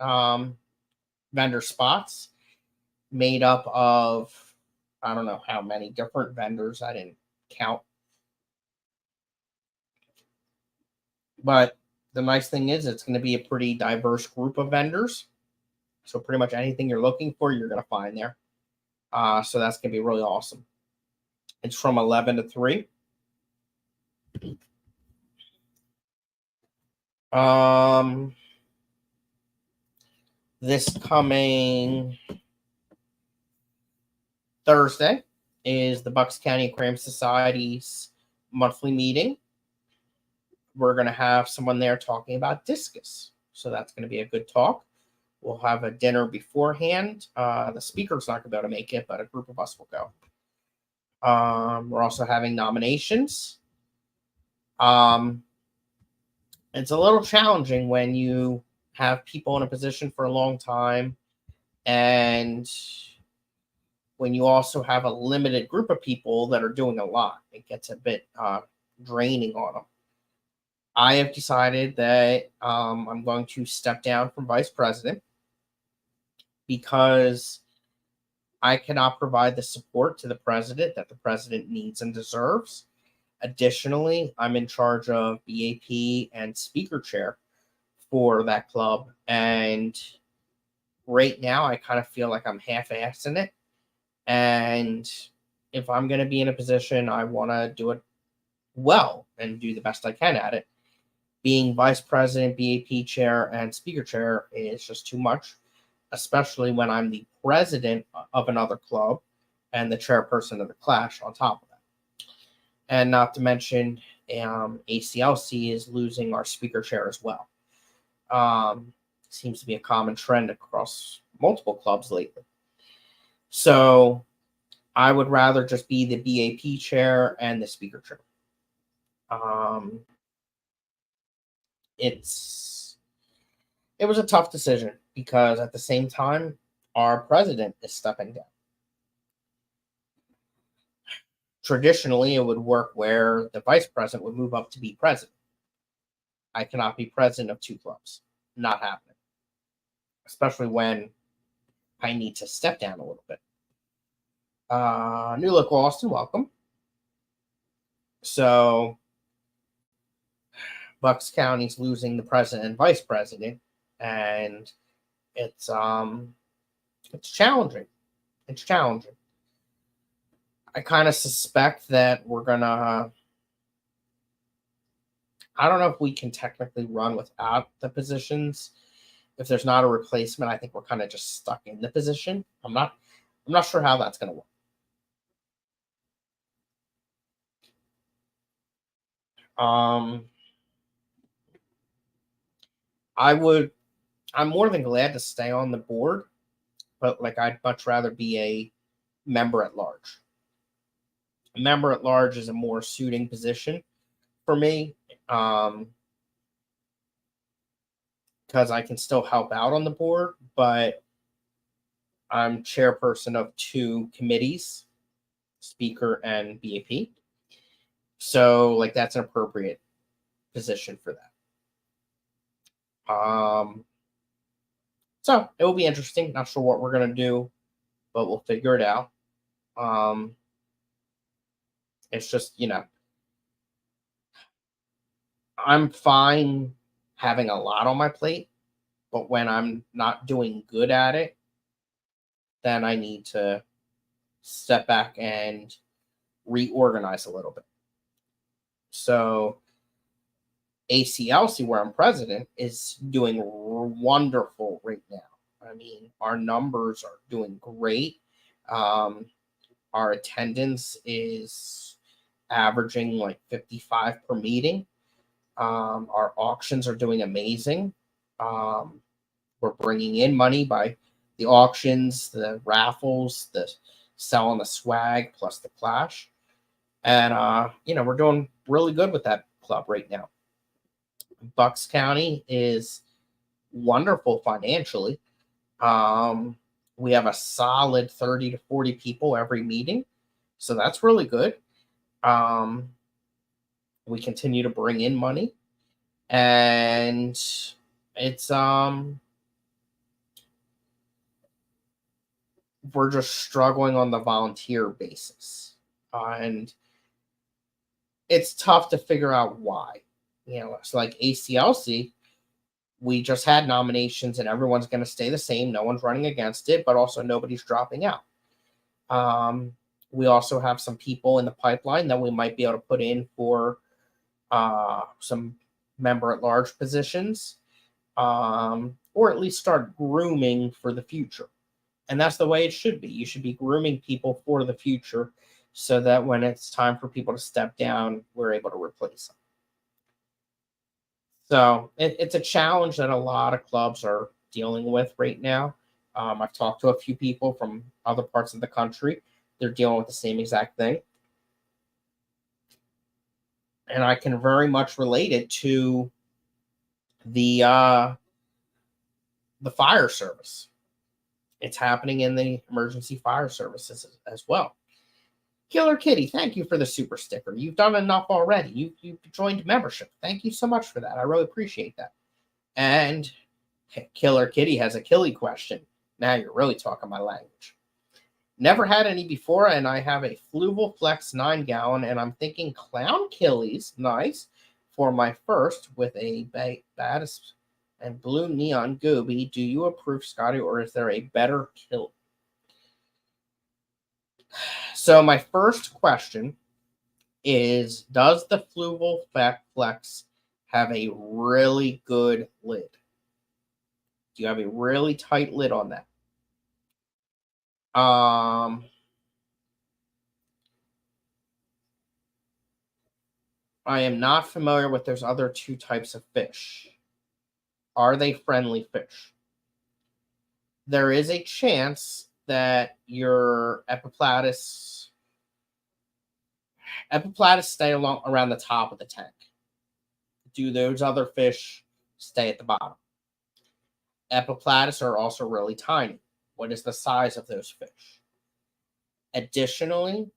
vendor spots made up of, I don't know how many different vendors. I didn't count. But the nice thing is it's going to be a pretty diverse group of vendors. So pretty much anything you're looking for, you're going to find there. So that's going to be really awesome. It's from 11 to 3. This coming Thursday is the Bucks County Aquarium Society's monthly meeting. We're going to have someone there talking about discus. So that's going to be a good talk. We'll have a dinner beforehand. The speaker's not going to be able to make it, but a group of us will go. We're also having nominations. It's a little challenging when you have people in a position for a long time and when you also have a limited group of people that are doing a lot. It gets a bit draining on them. I have decided that I'm going to step down from vice president because I cannot provide the support to the president that the president needs and deserves. Additionally, I'm in charge of BAP and speaker chair for that club. And right now, I kind of feel like I'm half-assing it. And if I'm going to be in a position, I want to do it well and do the best I can at it. Being vice president, BAP chair, and speaker chair is just too much, especially when I'm the president of another club and the chairperson of the Clash on top of that. And not to mention, ACLC is losing our speaker chair as well. Seems to be a common trend across multiple clubs lately. So I would rather just be the BAP chair and the speaker chair. It was a tough decision because at the same time, our president is stepping down. Traditionally, it would work where the vice president would move up to be president. I cannot be president of two clubs. Not happening. Especially when I need to step down a little bit. New Look Austin, welcome. So, Bucks County's losing the president and vice president, and It's challenging. It's challenging. I kind of suspect that we're gonna. I don't know if we can technically run without the positions. If there's not a replacement, I think we're kind of just stuck in the position. I'm not sure how that's gonna work. Um, I'm more than glad to stay on the board, but like I'd much rather be a member at large. A member at large is a more suiting position for me, because I can still help out on the board, but I'm chairperson of two committees, speaker and BAP. So like that's an appropriate position for that. So it will be interesting. Not sure what we're gonna do, but we'll figure it out. Um, it's just I'm fine having a lot on my plate, but when I'm not doing good at it, then I need to step back and reorganize a little bit. So ACLC, where I'm president, is doing wonderful right now. I mean, our numbers are doing great. Our attendance is averaging like 55 per meeting. Our auctions are doing amazing. We're bringing in money by the auctions, the raffles, the selling the swag, plus the clash. And, we're doing really good with that club right now. Bucks County is wonderful financially. We have a solid 30 to 40 people every meeting. So that's really good. We continue to bring in money, and it's we're just struggling on the volunteer basis. And it's tough to figure out why. It's like ACLC, we just had nominations and everyone's going to stay the same. No one's running against it, but also nobody's dropping out. We also have some people in the pipeline that we might be able to put in for some member at large positions, or at least start grooming for the future. And that's the way it should be. You should be grooming people for the future so that when it's time for people to step down, we're able to replace them. So it's a challenge that a lot of clubs are dealing with right now. I've talked to a few people from other parts of the country. They're dealing with the same exact thing. And I can very much relate it to the fire service. It's happening in the emergency fire services as well. Killer Kitty, thank you for the super sticker. You've done enough already. You've joined membership. Thank you so much for that. I really appreciate that. And Killer Kitty has a killy question. Now you're really talking my language. Never had any before, and I have a Fluval Flex 9-gallon, and I'm thinking Clown Killies, nice, for my first with a Baddest and Blue Neon Goby. Do you approve, Scottie, or is there a better kill? So my first question is, does the Fluval Flex have a really good lid? Do you have a really tight lid on that? I am not familiar with those other two types of fish. Are they friendly fish? There is a chance that your epiplatus stay around the top of the tank. Do those other fish stay at the bottom? Epiplatus are also really tiny. What is the size of those fish? Additionally,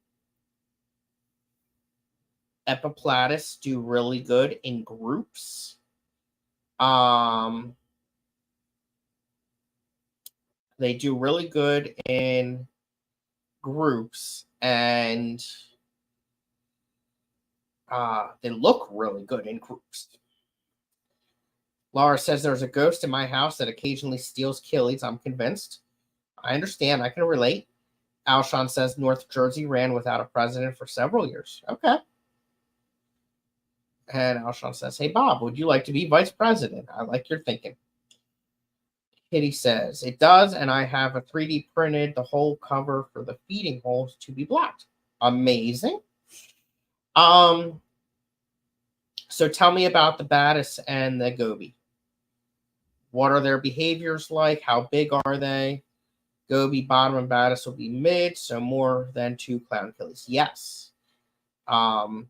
epiplatus do really good in groups. They do really good in groups, and they look really good in groups. Laura says there's a ghost in my house that occasionally steals killies. I'm convinced. I understand. I can relate. Alshon says North Jersey ran without a president for several years. Okay. And Alshon says, hey, Bob, would you like to be vice president? I like your thinking. Kitty says, it does, and I have a 3D printed the whole cover for the feeding holes to be blacked. Amazing. So tell me about the Battis and the Goby. What are their behaviors like? How big are they? Goby bottom and Battis will be mid, so more than 2 clown killies. Yes. And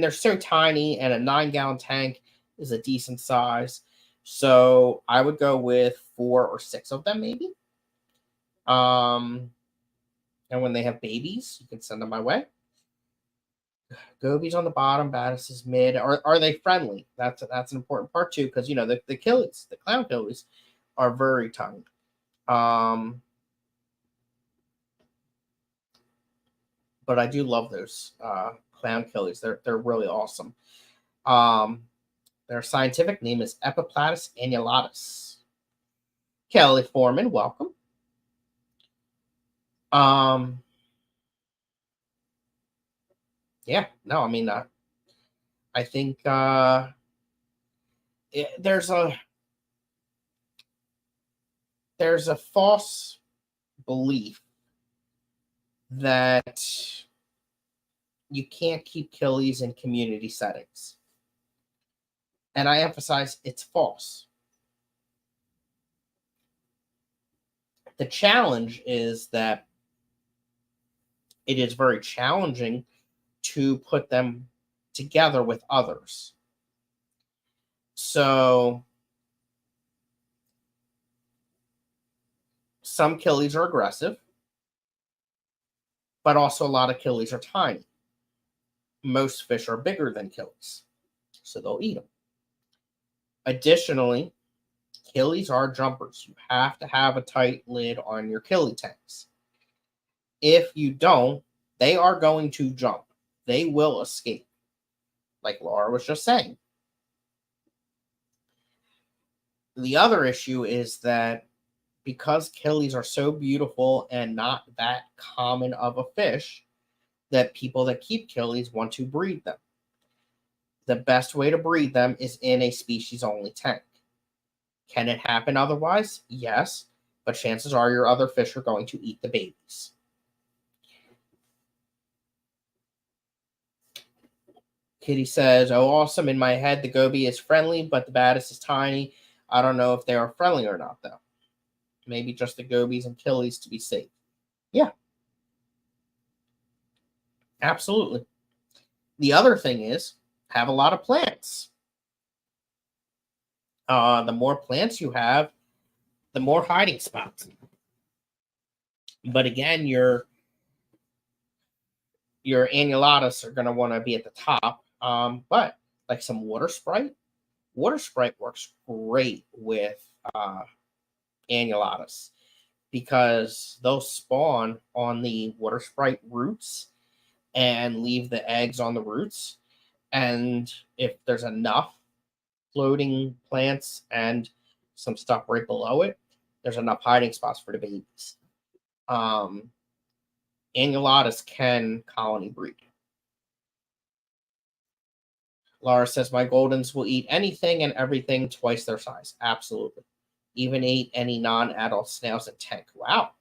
they're so tiny, and a 9-gallon tank is a decent size. So I would go with 4 or 6 of them, maybe. And when they have babies, you can send them my way. Goby's on the bottom, Battis is mid. Are they friendly? That's an important part too, because the killies, the clown killies, are very tiny. But I do love those clown killies. They're really awesome. Their scientific name is Epiplatus annulatus. Kelly Foreman, welcome. Yeah, no, I mean, I think there's a false belief that you can't keep killies in community settings. And I emphasize it's false. The challenge is that it is very challenging to put them together with others. So some killies are aggressive, but also a lot of killies are tiny. Most fish are bigger than killies, so they'll eat them. Additionally, killies are jumpers. You have to have a tight lid on your killie tanks. If you don't, they are going to jump. They will escape, like Laura was just saying. The other issue is that because killies are so beautiful and not that common of a fish, that people that keep killies want to breed them. The best way to breed them is in a species-only tank. Can it happen otherwise? Yes, but chances are your other fish are going to eat the babies. Kitty says, oh, awesome. In my head, the goby is friendly, but the Battis is tiny. I don't know if they are friendly or not, though. Maybe just the gobies and killies to be safe. Yeah. Absolutely. The other thing is, have a lot of plants. The more plants you have, the more hiding spots. But again, your annulatus are going to want to be at the top. But like some water sprite works great with annulatus because they'll spawn on the water sprite roots and leave the eggs on the roots. And if there's enough floating plants and some stuff right below it, there's enough hiding spots for the babies. Annulatus can colony breed. Laura says, my Goldens will eat anything and everything twice their size. Absolutely. Even ate any non-adult snails in tank. Wow.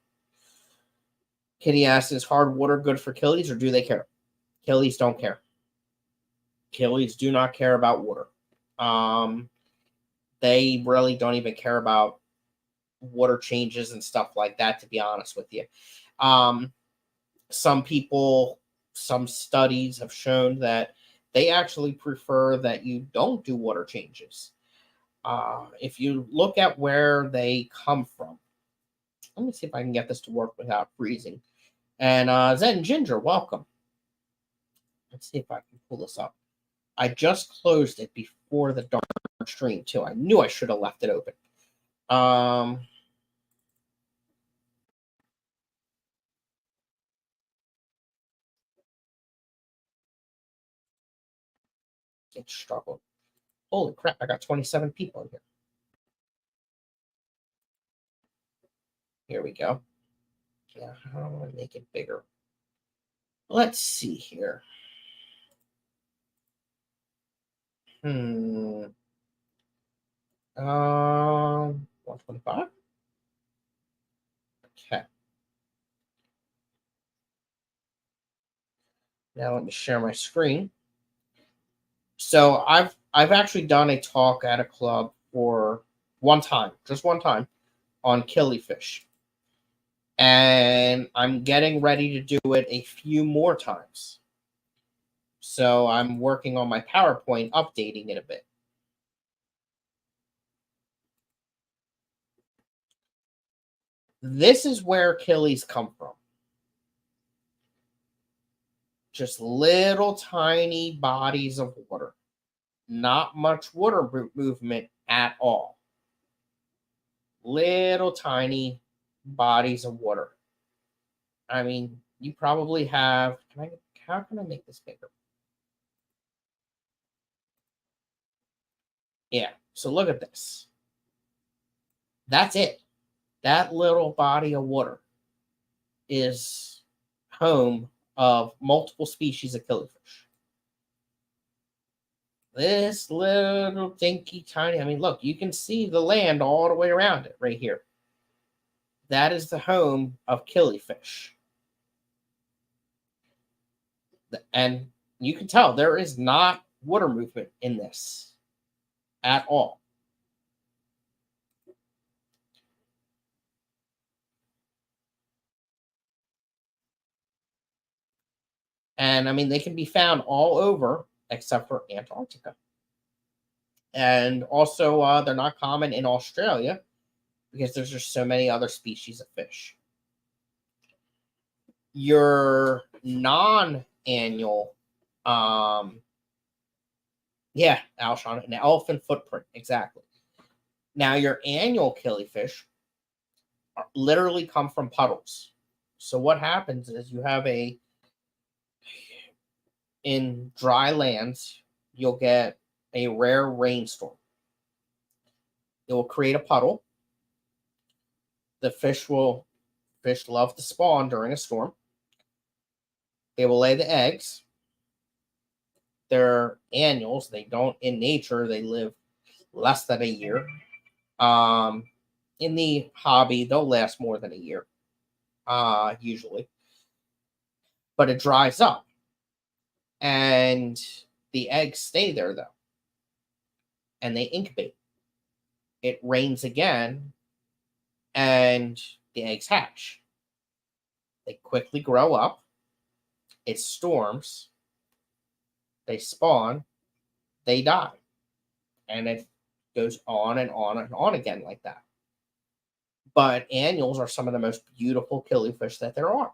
Kitty asks, is hard water good for killies or do they care? Killies don't care. Killies do not care about water. They really don't even care about water changes and stuff like that, to be honest with you. Some studies have shown that they actually prefer that you don't do water changes. If you look at where they come from, let me see if I can get this to work without freezing. And Zen Ginger, welcome. Let's see if I can pull this up. I just closed it before the dark stream too. I knew I should have left it open. It struggled. Holy crap, I got 27 people in here. Here we go. Yeah, how do I make it bigger? Let's see here. 125? Okay. Now let me share my screen. So I've actually done a talk at a club for one time, just one time, on killifish. And I'm getting ready to do it a few more times. So I'm working on my PowerPoint, updating it a bit. This is where killies come from. Just little tiny bodies of water. Not much water movement at all. Little tiny bodies of water. I mean, you probably have. How can I make this bigger? Yeah. So look at this. That's it. That little body of water is home of multiple species of killifish. This little dinky tiny, I mean, look, you can see the land all the way around it right here. That is the home of killifish. And you can tell there is not water movement in this at all. And I mean, they can be found all over except for Antarctica. And also, they're not common in Australia because there's just so many other species of fish. Your non-annual, yeah, Alshon, an elephant footprint, exactly. Now, your annual killifish literally come from puddles. So what happens is you have in dry lands, you'll get a rare rainstorm. It will create a puddle. The fish love to spawn during a storm. They will lay the eggs. They're annuals. They don't, in nature, they live less than a year. In the hobby, they'll last more than a year, usually. But it dries up. And the eggs stay there, though. And they incubate. It rains again, and the eggs hatch. They quickly grow up. It storms. They spawn. They die. And it goes on and on and on again like that. But annuals are some of the most beautiful killifish that there are.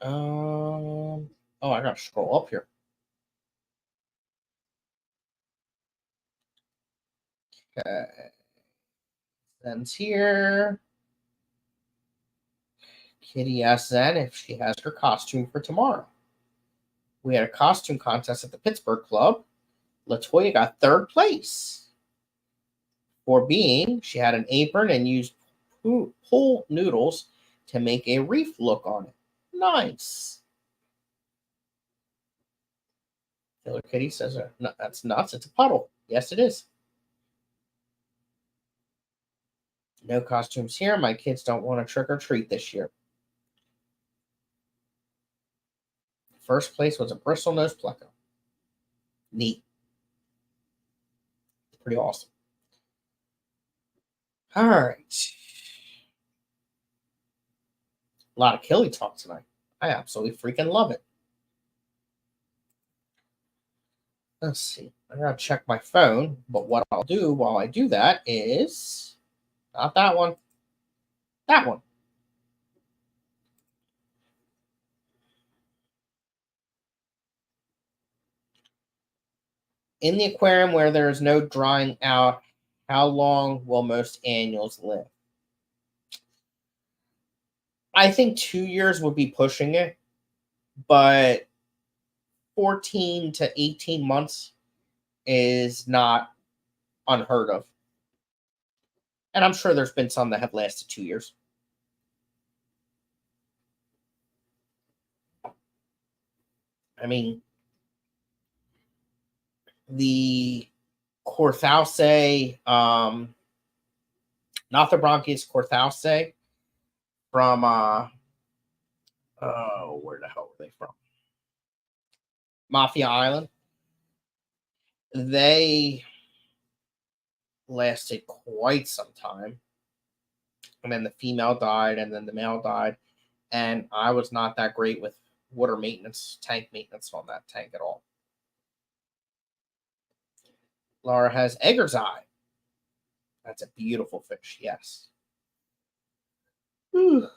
Oh, I gotta scroll up here. Okay. Then's here. Kitty asks Zen if she has her costume for tomorrow. We had a costume contest at the Pittsburgh Club. Latoya got third place. For being, she had an apron and used pool noodles to make a reef look on it. Nice. Killer Kitty says, no, that's nuts. It's a puddle. Yes, it is. No costumes here. My kids don't want to trick or treat this year. First place was a bristlenose pleco. Neat. Pretty awesome. All right. A lot of Killy talk tonight. I absolutely freaking love it. Let's see. I gotta check my phone, but what I'll do while I do that is not that one. That one. In the aquarium where there is no drying out, how long will most annuals live? I think 2 years would be pushing it. but 14 to 18 months is not unheard of. And I'm sure there's been some that have lasted 2 years. I mean, the Corthalse, not the Bronchius Corthalse from, where the hell were they from? Mafia Island. They lasted quite some time. And then the female died, and then the male died. And I was not that great with water maintenance, tank maintenance on that tank at all. Laura has Egger's Eye. That's a beautiful fish, yes. Whew.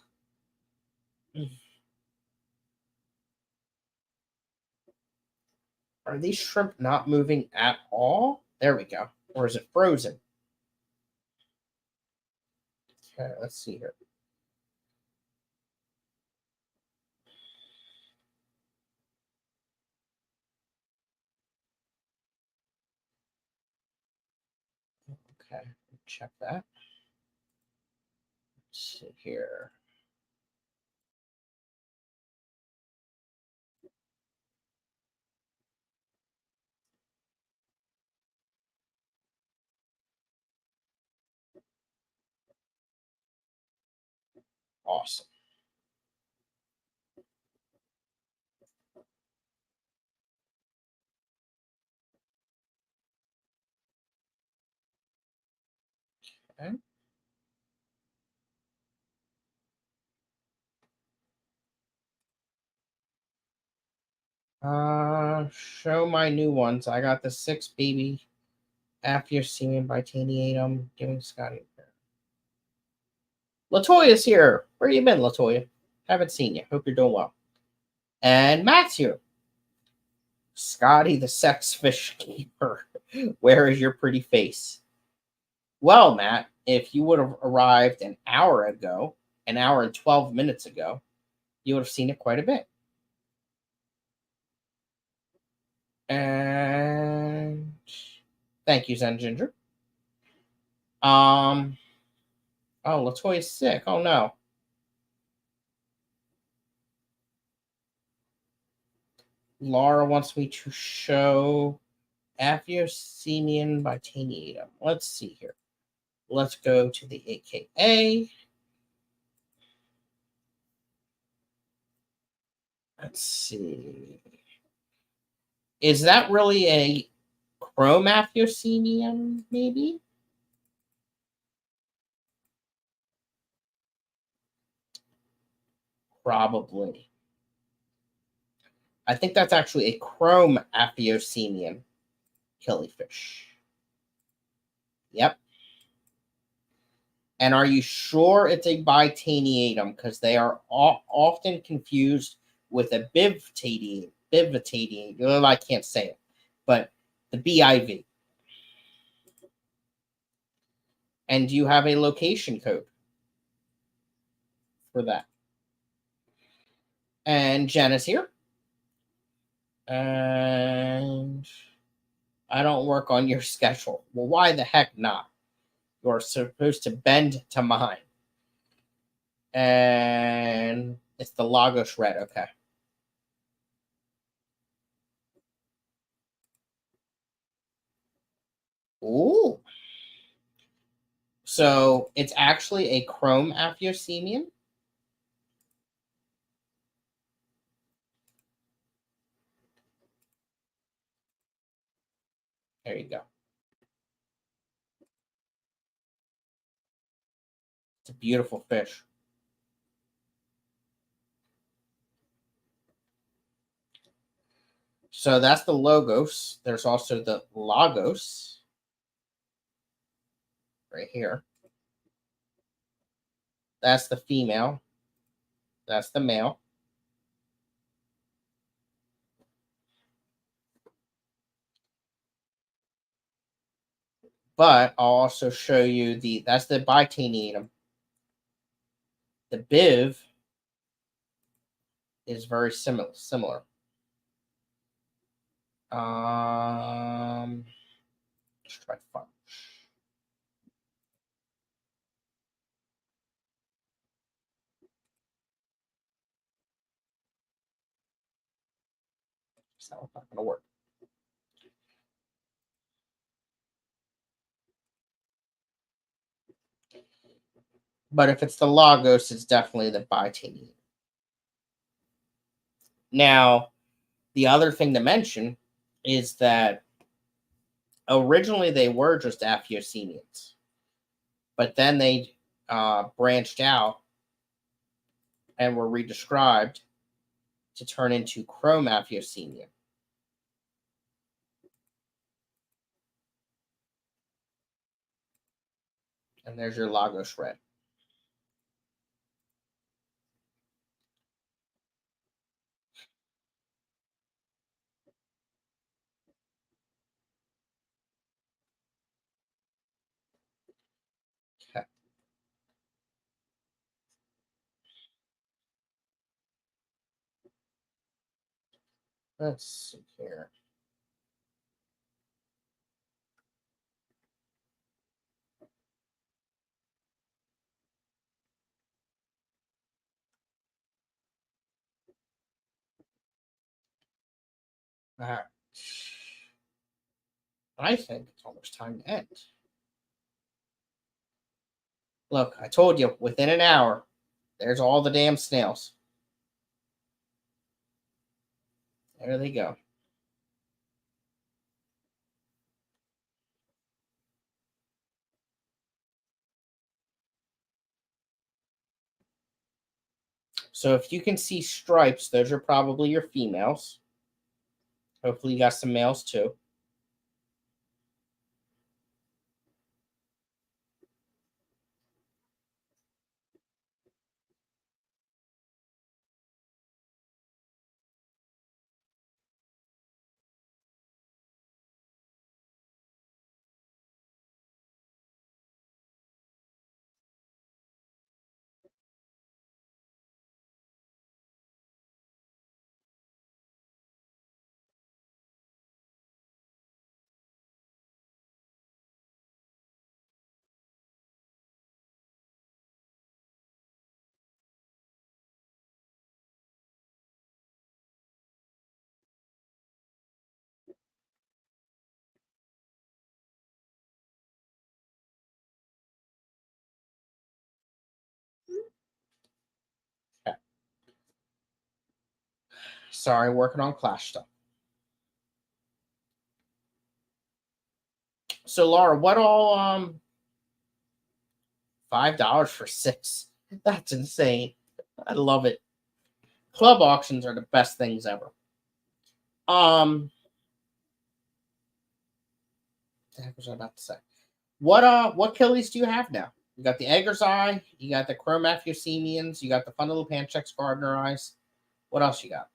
Are these shrimp not moving at all? There we go. Or is it frozen? Okay, let's see here. Okay, check that. Let's see here. Awesome. Okay. Show my new ones. I got the 6 baby Aphyosemium bitaniatum giving Scottie a pair. Latoya's here. Where you been, Latoya? Haven't seen you. Hope you're doing well. And Matt's here. Scottie, the sex fish keeper. Where is your pretty face? Well, Matt, if you would have arrived an hour ago, an hour and 12 minutes ago, you would have seen it quite a bit. And thank you, Zen Ginger. Oh, Latoya's sick. Oh no. Laura wants me to show Aphyosemium bitaniatum. Let's see here. Let's go to the AKA. Let's see. Is that really a chrome Aphyosemium, maybe? Probably. I think that's actually a chrome Aphyosemium killifish. Yep. And are you sure it's a bitaniatum? Because they are often confused with a bivitaniatum. Bivitaniatum. I can't say it, but the BIV. And do you have a location code for that? And Jen is here. And I don't work on your schedule. Well, why the heck not? You're supposed to bend to mine. And it's the Lagos Red. Okay. Ooh. So it's actually a chrome Aphyosemium. There you go. It's a beautiful fish. So that's the Logos. There's also the Lagos right here. That's the female. That's the male. But I'll also show you that's the bitaniatum. The biv is very similar. Let's try to find. It's not going to work. But if it's the Lagos, it's definitely the Bitanium. Now, the other thing to mention is that originally they were just Aphyosemians, but then they branched out and were redescribed to turn into Chrome Aphyosemium. And there's your Lagos red. Okay. Let's see here. All right. I think it's almost time to end. Look, I told you, within an hour, there's all the damn snails. There they go. So if you can see stripes, those are probably your females. Hopefully you got some males too. Okay. Sorry, working on Clash stuff. So Laura, what all $5 for 6? That's insane. I love it. Club auctions are the best things ever. What the heck was I about to say? What killies do you have now? You got the Egger's Eye, you got the Chromaphusemians, you got the Fun Little Panchex Gardener Eyes. What else you got?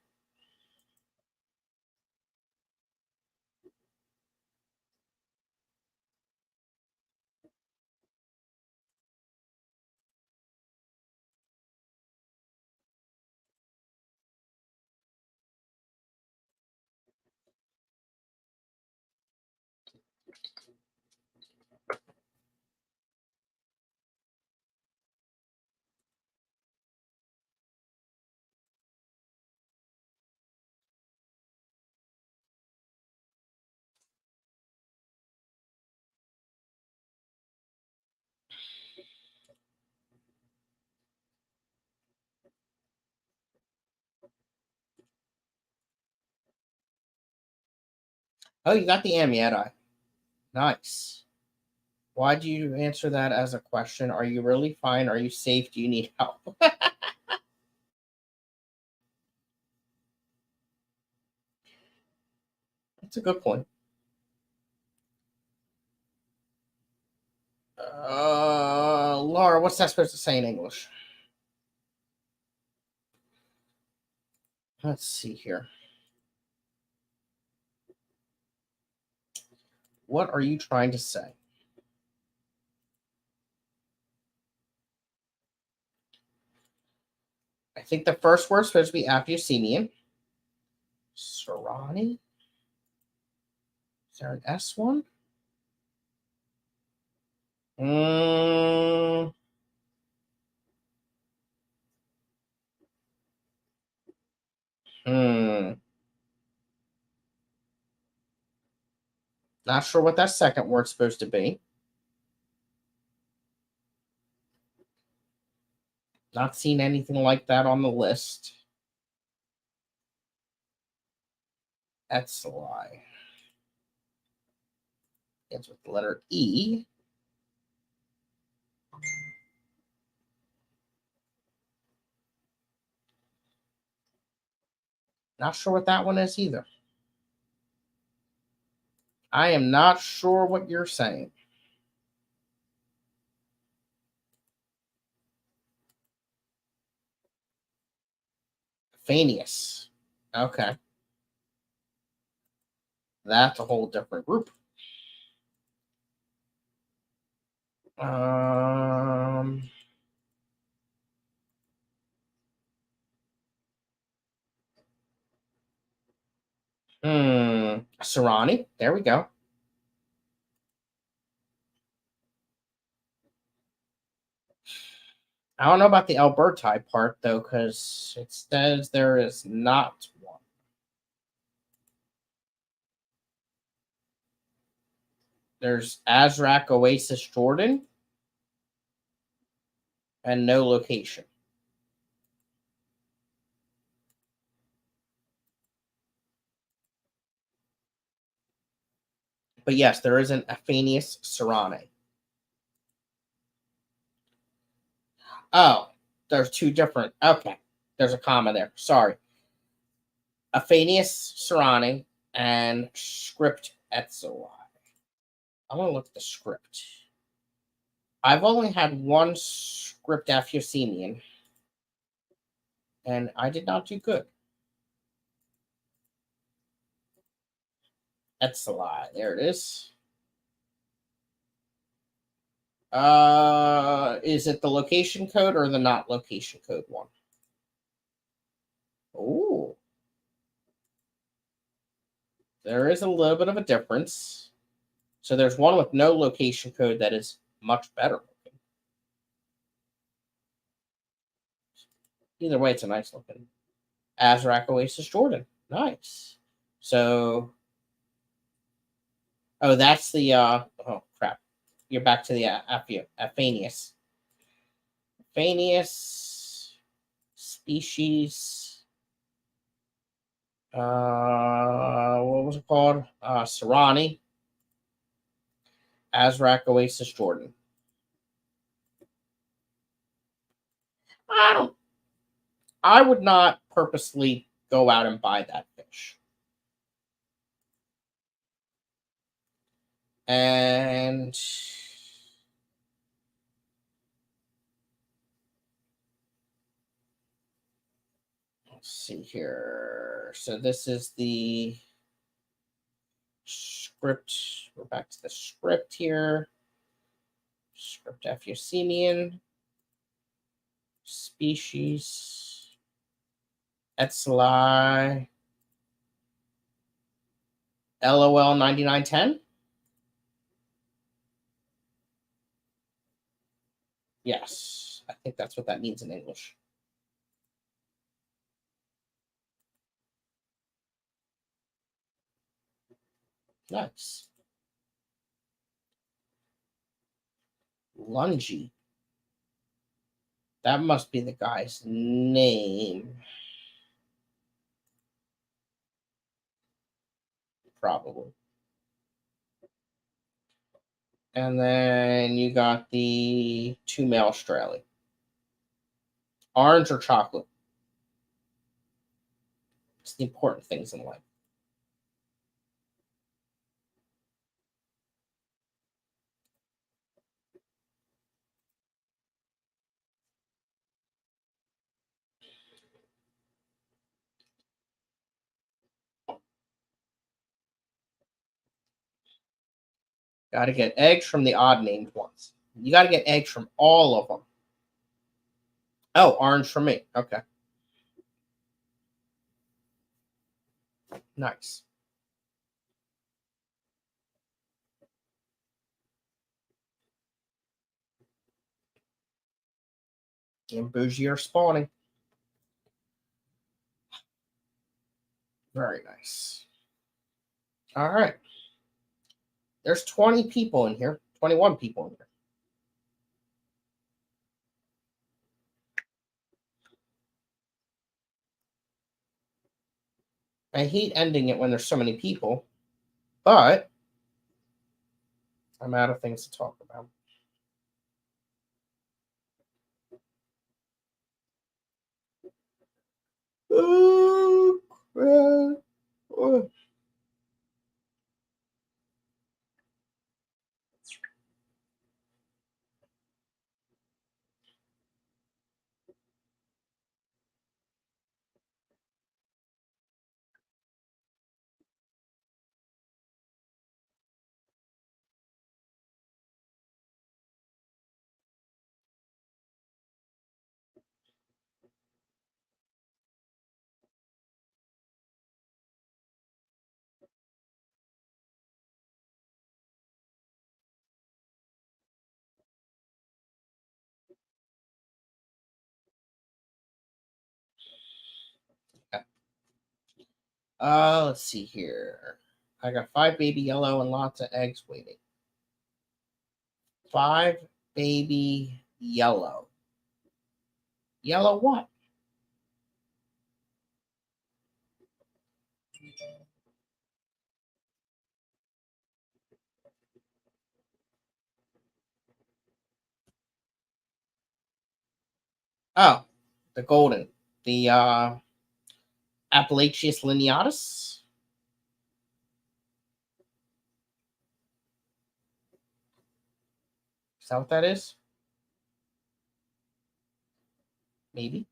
Oh, you got the Amiette Eye. Nice. Why do you answer that as a question? Are you really fine? Are you safe? Do you need help? That's a good point. Laura, what's that supposed to say in English? Let's see here. What are you trying to say? I I think the first word's supposed to be Apusemian. Serrani? Is there an S one? Not sure what that second word's supposed to be. Not seen anything like that on the list. That's a lie. It's with the letter E. Not sure what that one is either. I am not sure what you're saying. Phineas. Okay. That's a whole different group. Serrani. There we go. I don't know about the Alberti part, though, because it says there is not one. There's Azrak Oasis Jordan and no location. But yes, there is an Aphanius Serrani. Oh, there's two different. Okay, there's a comma there. Sorry. Aphanius Serrani and Script Etzeli. I'm going to look at the script. I've only had one Script Aphusemian, and I did not do good. Etzeli. There it is. Is it the location code or the not location code one? Oh, there is a little bit of a difference. So there's one with no location code that is much better looking. Either way, it's a nice looking Azrak Oasis Jordan. Nice. So, oh, that's the oh crap. You're back to the Aphanius. Aphanius species. What was it called? Serrani. Azrak Oasis Jordan. I would not purposely go out and buy that fish. And let's see here. So this is the script. We're back to the script here. Script Aphusemian. Species. Etzeli. LOL 9910. Yes, I think that's what that means in English. Nice. Lungy. That must be the guy's name. Probably. And then you got the 2 male Australia. Orange or chocolate? It's the important things in life. Got to get eggs from the odd named ones. You got to get eggs from all of them. Oh, orange for me. Okay. Nice. And Bougie are spawning. Very nice. All right. There's 20 people in here. 21 people in here. I hate ending it when there's so many people, but I'm out of things to talk about. Oh, crap. Oh. Let's see here. I got 5 baby yellow and lots of eggs waiting. 5 baby yellow. Yellow what? Oh, the golden. The Appalachius lineatus. Is that what that is? Maybe.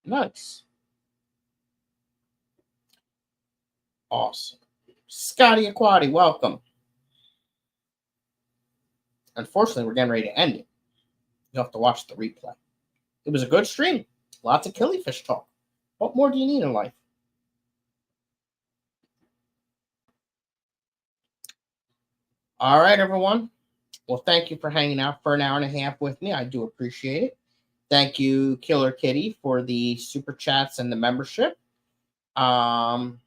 Nice. Awesome. Scottie Aquati, welcome. Unfortunately, we're getting ready to end it. You'll have to watch the replay. It was a good stream. Lots of killifish talk. What more do you need in life? All right, everyone. Well, thank you for hanging out for an hour and a half with me. I do appreciate it. Thank you, Killer Kitty, for the super chats and the membership. And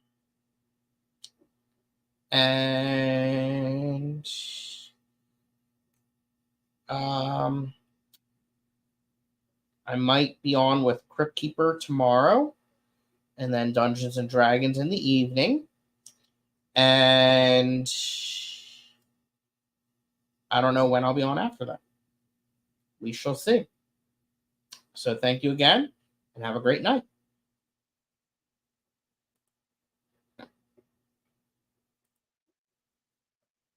I might be on with Crypt Keeper tomorrow, and then Dungeons and Dragons in the evening. And I don't know when I'll be on after that. We shall see. So thank you again, and have a great night.